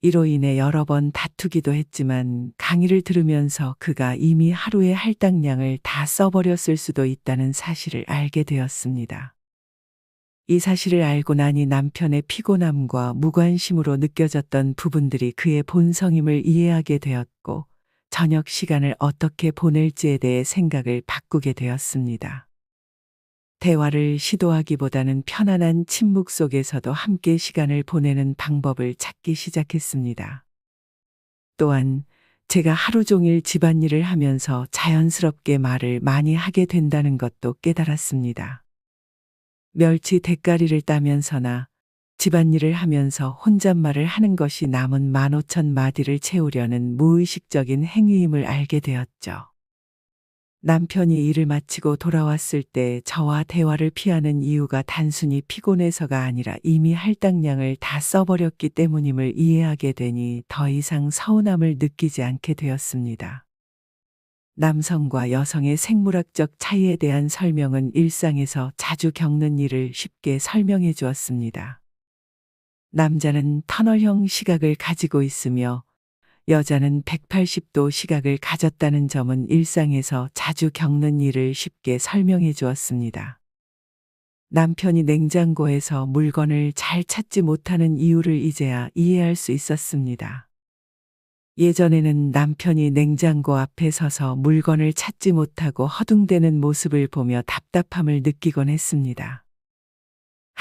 이로 인해 여러 번 다투기도 했지만 강의를 들으면서 그가 이미 하루의 할당량을 다 써버렸을 수도 있다는 사실을 알게 되었습니다. 이 사실을 알고 나니 남편의 피곤함과 무관심으로 느껴졌던 부분들이 그의 본성임을 이해하게 되었고 저녁 시간을 어떻게 보낼지에 대해 생각을 바꾸게 되었습니다. 대화를 시도하기보다는 편안한 침묵 속에서도 함께 시간을 보내는 방법을 찾기 시작했습니다. 또한 제가 하루 종일 집안일을 하면서 자연스럽게 말을 많이 하게 된다는 것도 깨달았습니다. 멸치 대가리를 따면서나 집안일을 하면서 혼잣말을 하는 것이 남은 15,000마디를 채우려는 무의식적인 행위임을 알게 되었죠. 남편이 일을 마치고 돌아왔을 때 저와 대화를 피하는 이유가 단순히 피곤해서가 아니라 이미 할당량을 다 써버렸기 때문임을 이해하게 되니 더 이상 서운함을 느끼지 않게 되었습니다. 남성과 여성의 생물학적 차이에 대한 설명은 일상에서 자주 겪는 일을 쉽게 설명해 주었습니다. 남자는 터널형 시각을 가지고 있으며 여자는 180도 시각을 가졌다는 점은 일상에서 자주 겪는 일을 쉽게 설명해 주었습니다. 남편이 냉장고에서 물건을 잘 찾지 못하는 이유를 이제야 이해할 수 있었습니다. 예전에는 남편이 냉장고 앞에 서서 물건을 찾지 못하고 허둥대는 모습을 보며 답답함을 느끼곤 했습니다.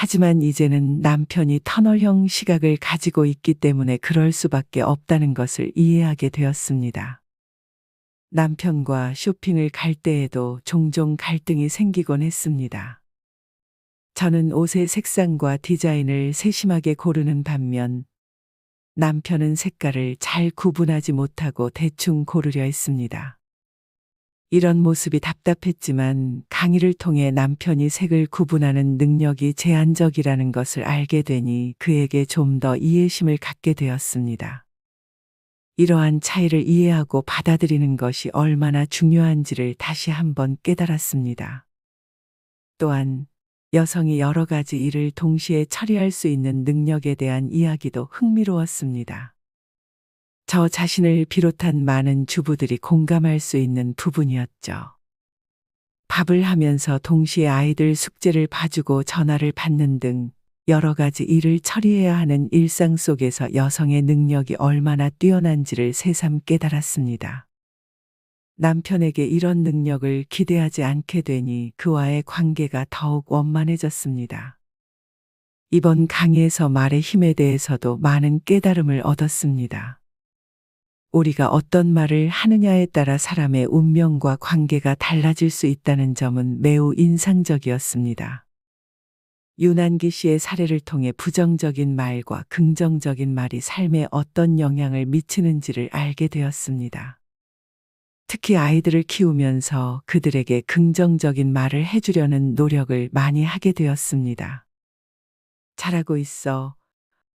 하지만 이제는 남편이 터널형 시각을 가지고 있기 때문에 그럴 수밖에 없다는 것을 이해하게 되었습니다. 남편과 쇼핑을 갈 때에도 종종 갈등이 생기곤 했습니다. 저는 옷의 색상과 디자인을 세심하게 고르는 반면 남편은 색깔을 잘 구분하지 못하고 대충 고르려 했습니다. 이런 모습이 답답했지만 강의를 통해 남편이 색을 구분하는 능력이 제한적이라는 것을 알게 되니 그에게 좀 더 이해심을 갖게 되었습니다. 이러한 차이를 이해하고 받아들이는 것이 얼마나 중요한지를 다시 한번 깨달았습니다. 또한 여성이 여러 가지 일을 동시에 처리할 수 있는 능력에 대한 이야기도 흥미로웠습니다. 저 자신을 비롯한 많은 주부들이 공감할 수 있는 부분이었죠. 밥을 하면서 동시에 아이들 숙제를 봐주고 전화를 받는 등 여러 가지 일을 처리해야 하는 일상 속에서 여성의 능력이 얼마나 뛰어난지를 새삼 깨달았습니다. 남편에게 이런 능력을 기대하지 않게 되니 그와의 관계가 더욱 원만해졌습니다. 이번 강의에서 말의 힘에 대해서도 많은 깨달음을 얻었습니다. 우리가 어떤 말을 하느냐에 따라 사람의 운명과 관계가 달라질 수 있다는 점은 매우 인상적이었습니다. 윤한기 씨의 사례를 통해 부정적인 말과 긍정적인 말이 삶에 어떤 영향을 미치는지를 알게 되었습니다. 특히 아이들을 키우면서 그들에게 긍정적인 말을 해주려는 노력을 많이 하게 되었습니다. 잘하고 있어.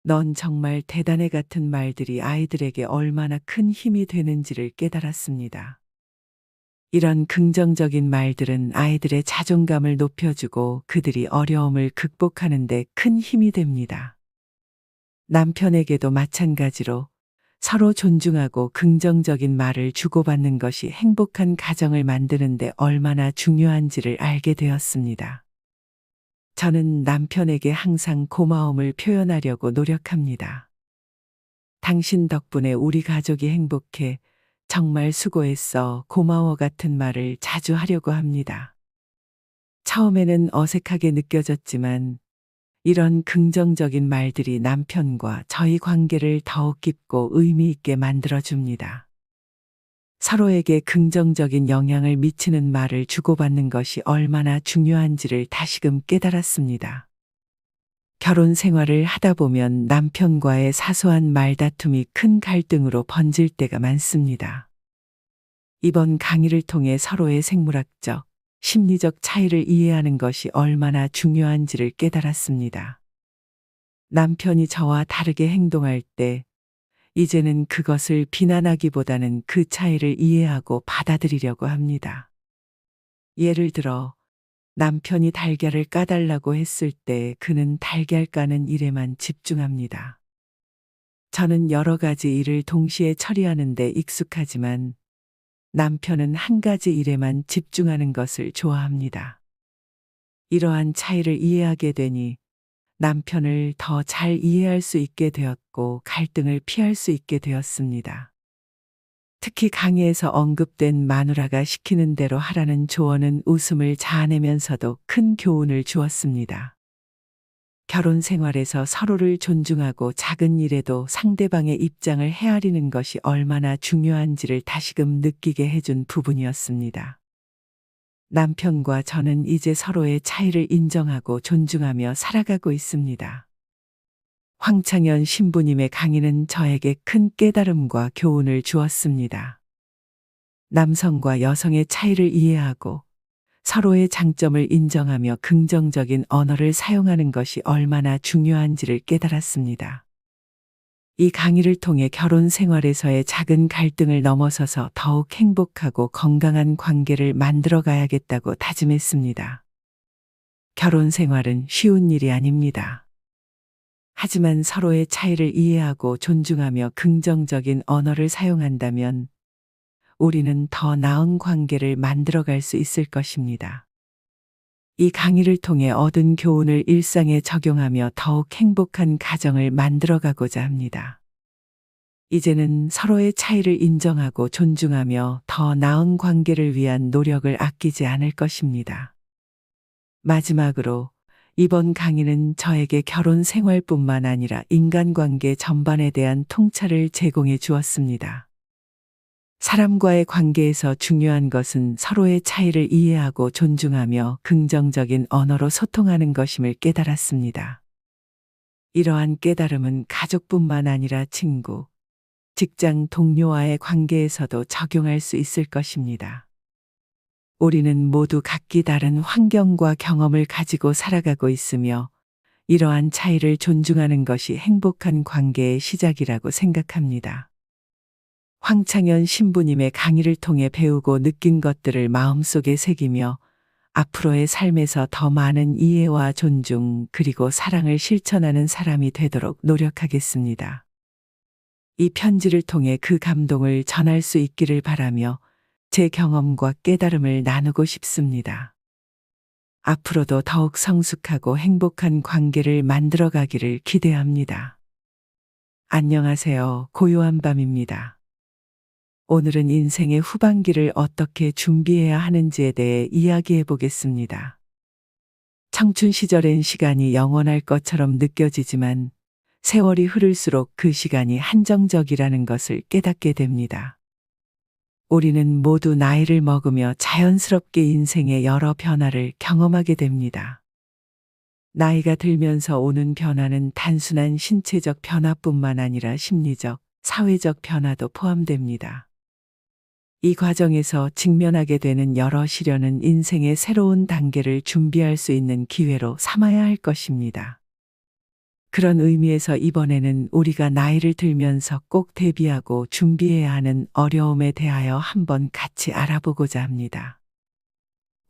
넌 정말 대단해 같은 말들이 아이들에게 얼마나 큰 힘이 되는지를 깨달았습니다. 이런 긍정적인 말들은 아이들의 자존감을 높여주고 그들이 어려움을 극복하는 데 큰 힘이 됩니다. 남편에게도 마찬가지로 서로 존중하고 긍정적인 말을 주고받는 것이 행복한 가정을 만드는 데 얼마나 중요한지를 알게 되었습니다. 저는 남편에게 항상 고마움을 표현하려고 노력합니다. 당신 덕분에 우리 가족이 행복해. 정말 수고했어. 고마워 같은 말을 자주 하려고 합니다. 처음에는 어색하게 느껴졌지만 이런 긍정적인 말들이 남편과 저희 관계를 더욱 깊고 의미 있게 만들어줍니다. 서로에게 긍정적인 영향을 미치는 말을 주고받는 것이 얼마나 중요한지를 다시금 깨달았습니다. 결혼 생활을 하다 보면 남편과의 사소한 말다툼이 큰 갈등으로 번질 때가 많습니다. 이번 강의를 통해 서로의 생물학적, 심리적 차이를 이해하는 것이 얼마나 중요한지를 깨달았습니다. 남편이 저와 다르게 행동할 때 이제는 그것을 비난하기보다는 그 차이를 이해하고 받아들이려고 합니다. 예를 들어 남편이 달걀을 까달라고 했을 때 그는 달걀 까는 일에만 집중합니다. 저는 여러 가지 일을 동시에 처리하는 데 익숙하지만 남편은 한 가지 일에만 집중하는 것을 좋아합니다. 이러한 차이를 이해하게 되니 남편을 더 잘 이해할 수 있게 되었고 갈등을 피할 수 있게 되었습니다. 특히 강의에서 언급된 마누라가 시키는 대로 하라는 조언은 웃음을 자아내면서도 큰 교훈을 주었습니다. 결혼 생활에서 서로를 존중하고 작은 일에도 상대방의 입장을 헤아리는 것이 얼마나 중요한지를 다시금 느끼게 해준 부분이었습니다. 남편과 저는 이제 서로의 차이를 인정하고 존중하며 살아가고 있습니다. 황창현 신부님의 강의는 저에게 큰 깨달음과 교훈을 주었습니다. 남성과 여성의 차이를 이해하고 서로의 장점을 인정하며 긍정적인 언어를 사용하는 것이 얼마나 중요한지를 깨달았습니다. 이 강의를 통해 결혼 생활에서의 작은 갈등을 넘어서서 더욱 행복하고 건강한 관계를 만들어 가야겠다고 다짐했습니다. 결혼 생활은 쉬운 일이 아닙니다. 하지만 서로의 차이를 이해하고 존중하며 긍정적인 언어를 사용한다면 우리는 더 나은 관계를 만들어갈 수 있을 것입니다. 이 강의를 통해 얻은 교훈을 일상에 적용하며 더욱 행복한 가정을 만들어가고자 합니다. 이제는 서로의 차이를 인정하고 존중하며 더 나은 관계를 위한 노력을 아끼지 않을 것입니다. 마지막으로 이번 강의는 저에게 결혼 생활뿐만 아니라 인간관계 전반에 대한 통찰을 제공해 주었습니다. 사람과의 관계에서 중요한 것은 서로의 차이를 이해하고 존중하며 긍정적인 언어로 소통하는 것임을 깨달았습니다. 이러한 깨달음은 가족뿐만 아니라 친구, 직장 동료와의 관계에서도 적용할 수 있을 것입니다. 우리는 모두 각기 다른 환경과 경험을 가지고 살아가고 있으며 이러한 차이를 존중하는 것이 행복한 관계의 시작이라고 생각합니다. 황창현 신부님의 강의를 통해 배우고 느낀 것들을 마음속에 새기며 앞으로의 삶에서 더 많은 이해와 존중 그리고 사랑을 실천하는 사람이 되도록 노력하겠습니다. 이 편지를 통해 그 감동을 전할 수 있기를 바라며 제 경험과 깨달음을 나누고 싶습니다. 앞으로도 더욱 성숙하고 행복한 관계를 만들어가기를 기대합니다. 안녕하세요. 고요한 밤입니다. 오늘은 인생의 후반기를 어떻게 준비해야 하는지에 대해 이야기해 보겠습니다. 청춘 시절엔 시간이 영원할 것처럼 느껴지지만 세월이 흐를수록 그 시간이 한정적이라는 것을 깨닫게 됩니다. 우리는 모두 나이를 먹으며 자연스럽게 인생의 여러 변화를 경험하게 됩니다. 나이가 들면서 오는 변화는 단순한 신체적 변화뿐만 아니라 심리적, 사회적 변화도 포함됩니다. 이 과정에서 직면하게 되는 여러 시련은 인생의 새로운 단계를 준비할 수 있는 기회로 삼아야 할 것입니다. 그런 의미에서 이번에는 우리가 나이를 들면서 꼭 대비하고 준비해야 하는 어려움에 대하여 한번 같이 알아보고자 합니다.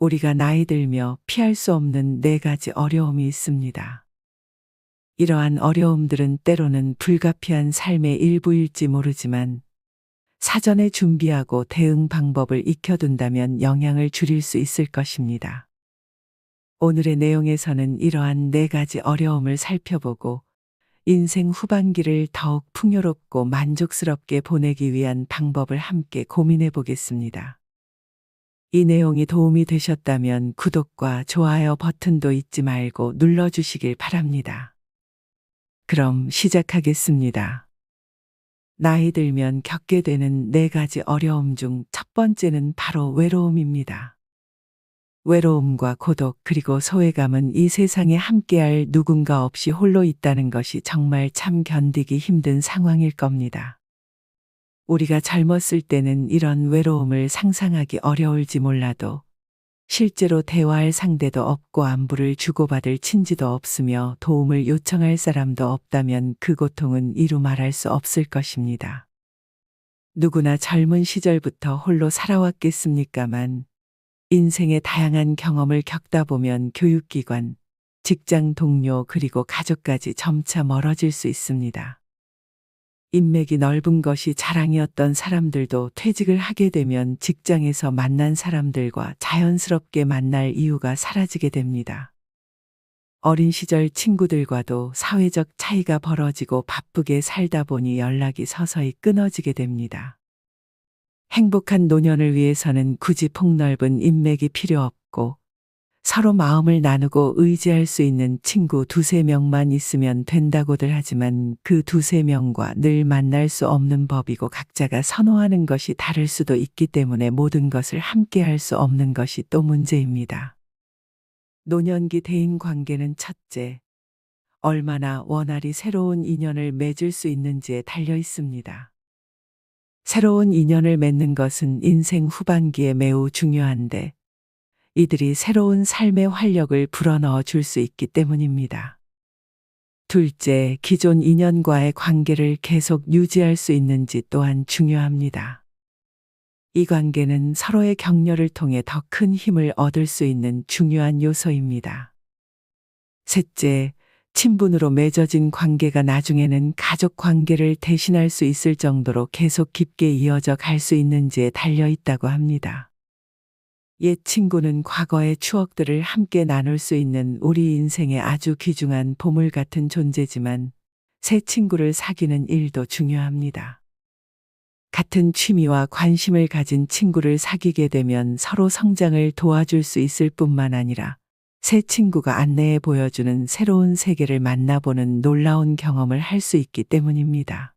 우리가 나이 들며 피할 수 없는 4가지 어려움이 있습니다. 이러한 어려움들은 때로는 불가피한 삶의 일부일지 모르지만 사전에 준비하고 대응 방법을 익혀둔다면 영향을 줄일 수 있을 것입니다. 오늘의 내용에서는 이러한 4가지 어려움을 살펴보고 인생 후반기를 더욱 풍요롭고 만족스럽게 보내기 위한 방법을 함께 고민해 보겠습니다. 이 내용이 도움이 되셨다면 구독과 좋아요 버튼도 잊지 말고 눌러주시길 바랍니다. 그럼 시작하겠습니다. 나이 들면 겪게 되는 4가지 어려움 중 첫 번째는 바로 외로움입니다. 외로움과 고독 그리고 소외감은 이 세상에 함께할 누군가 없이 홀로 있다는 것이 정말 참 견디기 힘든 상황일 겁니다. 우리가 젊었을 때는 이런 외로움을 상상하기 어려울지 몰라도 실제로 대화할 상대도 없고 안부를 주고받을 친지도 없으며 도움을 요청할 사람도 없다면 그 고통은 이루 말할 수 없을 것입니다. 누구나 젊은 시절부터 홀로 살아왔겠습니까만 인생의 다양한 경험을 겪다 보면 교육기관, 직장 동료 그리고 가족까지 점차 멀어질 수 있습니다. 인맥이 넓은 것이 자랑이었던 사람들도 퇴직을 하게 되면 직장에서 만난 사람들과 자연스럽게 만날 이유가 사라지게 됩니다. 어린 시절 친구들과도 사회적 차이가 벌어지고 바쁘게 살다 보니 연락이 서서히 끊어지게 됩니다. 행복한 노년을 위해서는 굳이 폭넓은 인맥이 필요 없고 서로 마음을 나누고 의지할 수 있는 친구 2~3명만 있으면 된다고들 하지만 그 2~3명과 늘 만날 수 없는 법이고 각자가 선호하는 것이 다를 수도 있기 때문에 모든 것을 함께 할 수 없는 것이 또 문제입니다. 노년기 대인 관계는 첫째, 얼마나 원활히 새로운 인연을 맺을 수 있는지에 달려 있습니다. 새로운 인연을 맺는 것은 인생 후반기에 매우 중요한데 이들이 새로운 삶의 활력을 불어넣어 줄 수 있기 때문입니다. 둘째, 기존 인연과의 관계를 계속 유지할 수 있는지 또한 중요합니다. 이 관계는 서로의 격려를 통해 더 큰 힘을 얻을 수 있는 중요한 요소입니다. 셋째, 친분으로 맺어진 관계가 나중에는 가족 관계를 대신할 수 있을 정도로 계속 깊게 이어져 갈 수 있는지에 달려 있다고 합니다. 옛 친구는 과거의 추억들을 함께 나눌 수 있는 우리 인생의 아주 귀중한 보물 같은 존재지만 새 친구를 사귀는 일도 중요합니다. 같은 취미와 관심을 가진 친구를 사귀게 되면 서로 성장을 도와줄 수 있을 뿐만 아니라 새 친구가 안내해 보여주는 새로운 세계를 만나보는 놀라운 경험을 할 수 있기 때문입니다.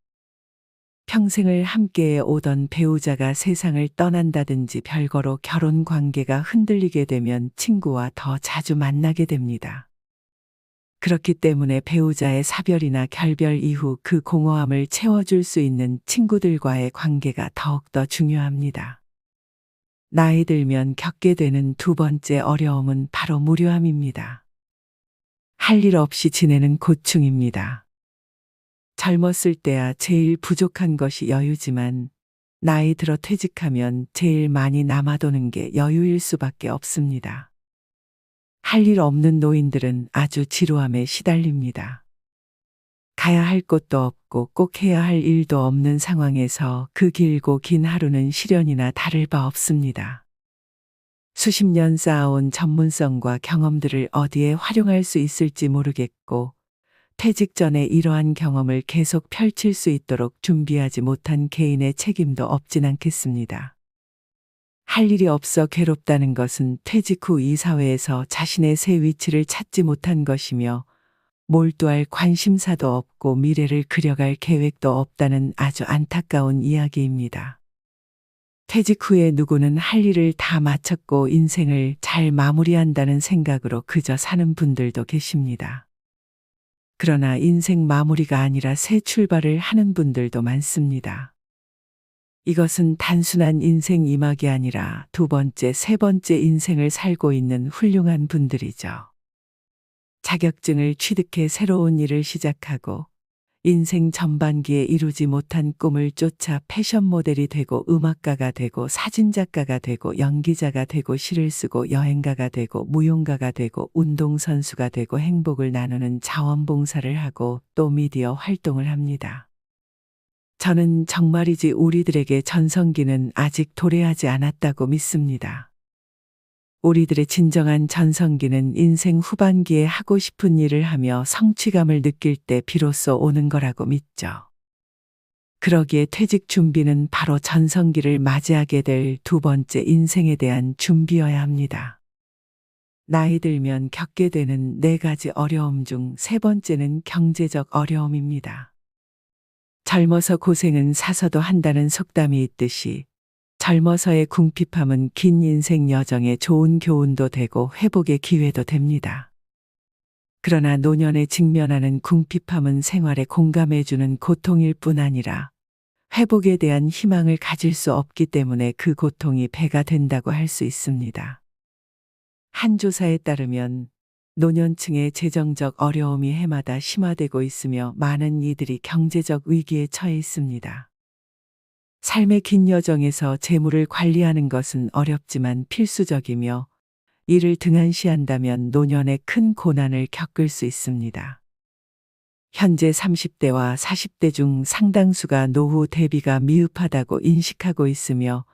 평생을 함께해 오던 배우자가 세상을 떠난다든지 별거로 결혼 관계가 흔들리게 되면 친구와 더 자주 만나게 됩니다. 그렇기 때문에 배우자의 사별이나 결별 이후 그 공허함을 채워줄 수 있는 친구들과의 관계가 더욱더 중요합니다. 나이 들면 겪게 되는 2번째 어려움은 바로 무료함입니다. 할 일 없이 지내는 고충입니다. 젊었을 때야 제일 부족한 것이 여유지만 나이 들어 퇴직하면 제일 많이 남아도는 게 여유일 수밖에 없습니다. 할 일 없는 노인들은 아주 지루함에 시달립니다. 가야 할 곳도 없고 꼭 해야 할 일도 없는 상황에서 그 길고 긴 하루는 시련이나 다를 바 없습니다. 수십 년 쌓아온 전문성과 경험들을 어디에 활용할 수 있을지 모르겠고 퇴직 전에 이러한 경험을 계속 펼칠 수 있도록 준비하지 못한 개인의 책임도 없진 않겠습니다. 할 일이 없어 괴롭다는 것은 퇴직 후 이 사회에서 자신의 새 위치를 찾지 못한 것이며 몰두할 관심사도 없고 미래를 그려갈 계획도 없다는 아주 안타까운 이야기입니다. 퇴직 후에 누구는 할 일을 다 마쳤고 인생을 잘 마무리한다는 생각으로 그저 사는 분들도 계십니다. 그러나 인생 마무리가 아니라 새 출발을 하는 분들도 많습니다. 이것은 단순한 인생 이막이 아니라 두 번째, 세 번째 인생을 살고 있는 훌륭한 분들이죠. 자격증을 취득해 새로운 일을 시작하고 인생 전반기에 이루지 못한 꿈을 쫓아 패션 모델이 되고 음악가가 되고 사진작가가 되고 연기자가 되고 시를 쓰고 여행가가 되고 무용가가 되고 운동선수가 되고 행복을 나누는 자원봉사를 하고 또 미디어 활동을 합니다. 저는 정말이지 우리들에게 전성기는 아직 도래하지 않았다고 믿습니다. 우리들의 진정한 전성기는 인생 후반기에 하고 싶은 일을 하며 성취감을 느낄 때 비로소 오는 거라고 믿죠. 그러기에 퇴직 준비는 바로 전성기를 맞이하게 될 두 번째 인생에 대한 준비여야 합니다. 나이 들면 겪게 되는 4가지 어려움 중 세 번째는 경제적 어려움입니다. 젊어서 고생은 사서도 한다는 속담이 있듯이 젊어서의 궁핍함은 긴 인생 여정에 좋은 교훈도 되고 회복의 기회도 됩니다. 그러나 노년에 직면하는 궁핍함은 생활에 공감해주는 고통일 뿐 아니라 회복에 대한 희망을 가질 수 없기 때문에 그 고통이 배가 된다고 할 수 있습니다. 한 조사에 따르면 노년층의 재정적 어려움이 해마다 심화되고 있으며 많은 이들이 경제적 위기에 처해 있습니다. 삶의 긴 여정에서 재물을 관리하는 것은 어렵지만 필수적이며 이를 등한시한다면 노년에 큰 고난을 겪을 수 있습니다. 현재 30대와 40대 중 상당수가 노후 대비가 미흡하다고 인식하고 있으며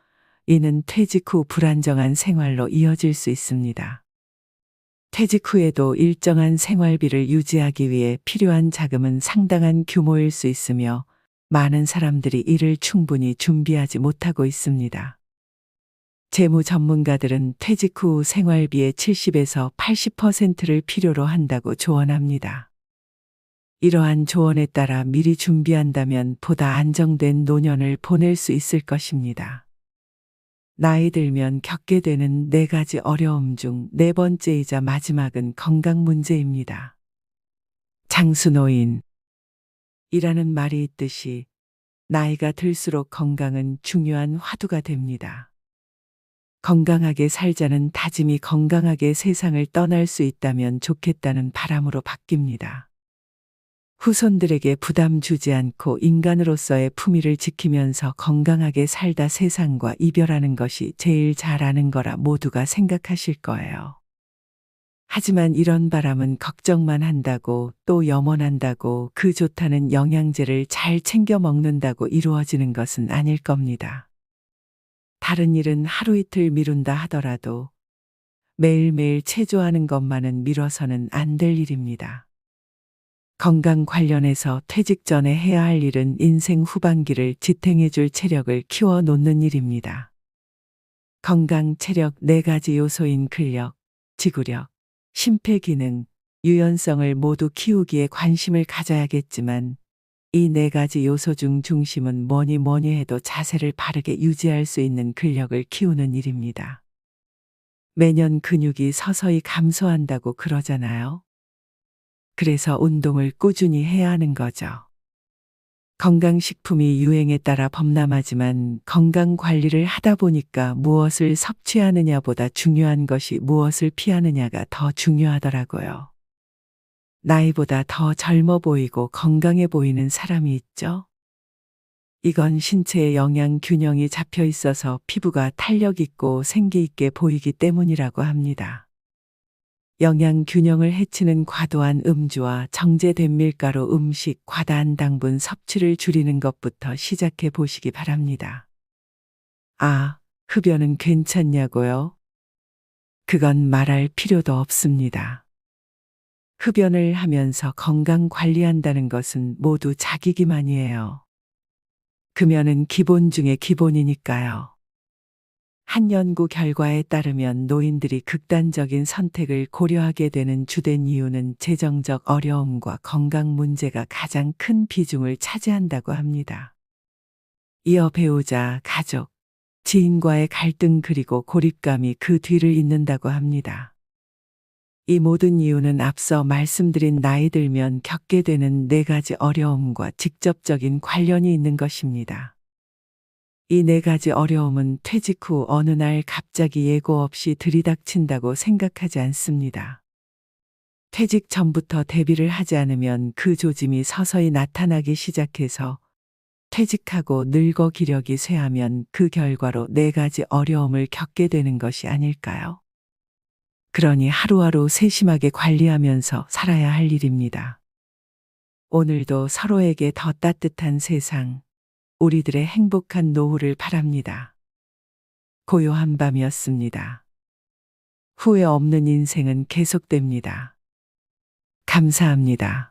이는 퇴직 후 불안정한 생활로 이어질 수 있습니다. 퇴직 후에도 일정한 생활비를 유지하기 위해 필요한 자금은 상당한 규모일 수 있으며 많은 사람들이 이를 충분히 준비하지 못하고 있습니다. 재무 전문가들은 퇴직 후 생활비의 70에서 80%를 필요로 한다고 조언합니다. 이러한 조언에 따라 미리 준비한다면 보다 안정된 노년을 보낼 수 있을 것입니다. 나이 들면 겪게 되는 4가지 어려움 중 4번째이자 마지막은 건강 문제입니다. 장수노인 이라는 말이 있듯이 나이가 들수록 건강은 중요한 화두가 됩니다. 건강하게 살자는 다짐이 건강하게 세상을 떠날 수 있다면 좋겠다는 바람으로 바뀝니다. 후손들에게 부담 주지 않고 인간으로서의 품위를 지키면서 건강하게 살다 세상과 이별하는 것이 제일 잘하는 거라 모두가 생각하실 거예요. 하지만 이런 바람은 걱정만 한다고 또 염원한다고 그 좋다는 영양제를 잘 챙겨 먹는다고 이루어지는 것은 아닐 겁니다. 다른 일은 하루 이틀 미룬다 하더라도 매일매일 체조하는 것만은 미뤄서는 안 될 일입니다. 건강 관련해서 퇴직 전에 해야 할 일은 인생 후반기를 지탱해줄 체력을 키워 놓는 일입니다. 건강, 체력 4가지 요소인 근력, 지구력, 심폐기능, 유연성을 모두 키우기에 관심을 가져야겠지만 이 4가지 요소 중 중심은 뭐니 해도 자세를 바르게 유지할 수 있는 근력을 키우는 일입니다. 매년 근육이 서서히 감소한다고 그러잖아요. 그래서 운동을 꾸준히 해야 하는 거죠. 건강식품이 유행에 따라 범람하지만 건강 관리를 하다 보니까 무엇을 섭취하느냐보다 중요한 것이 무엇을 피하느냐가 더 중요하더라고요. 나이보다 더 젊어 보이고 건강해 보이는 사람이 있죠. 이건 신체의 영양 균형이 잡혀 있어서 피부가 탄력 있고 생기 있게 보이기 때문이라고 합니다. 영양 균형을 해치는 과도한 음주와 정제된 밀가루 음식, 과다한 당분 섭취를 줄이는 것부터 시작해 보시기 바랍니다. 아, 흡연은 괜찮냐고요? 그건 말할 필요도 없습니다. 흡연을 하면서 건강 관리한다는 것은 모두 자기 기만이에요. 금연은 기본 중에 기본이니까요. 한 연구 결과에 따르면 노인들이 극단적인 선택을 고려하게 되는 주된 이유는 재정적 어려움과 건강 문제가 가장 큰 비중을 차지한다고 합니다. 이어 배우자, 가족, 지인과의 갈등 그리고 고립감이 그 뒤를 잇는다고 합니다. 이 모든 이유는 앞서 말씀드린 나이 들면 겪게 되는 4가지 어려움과 직접적인 관련이 있는 것입니다. 이 4가지 어려움은 퇴직 후 어느 날 갑자기 예고 없이 들이닥친다고 생각하지 않습니다. 퇴직 전부터 대비를 하지 않으면 그 조짐이 서서히 나타나기 시작해서 퇴직하고 늙어 기력이 쇠하면 그 결과로 4가지 어려움을 겪게 되는 것이 아닐까요? 그러니 하루하루 세심하게 관리하면서 살아야 할 일입니다. 오늘도 서로에게 더 따뜻한 세상, 우리들의 행복한 노후를 바랍니다. 고요한 밤이었습니다. 후회 없는 인생은 계속됩니다. 감사합니다.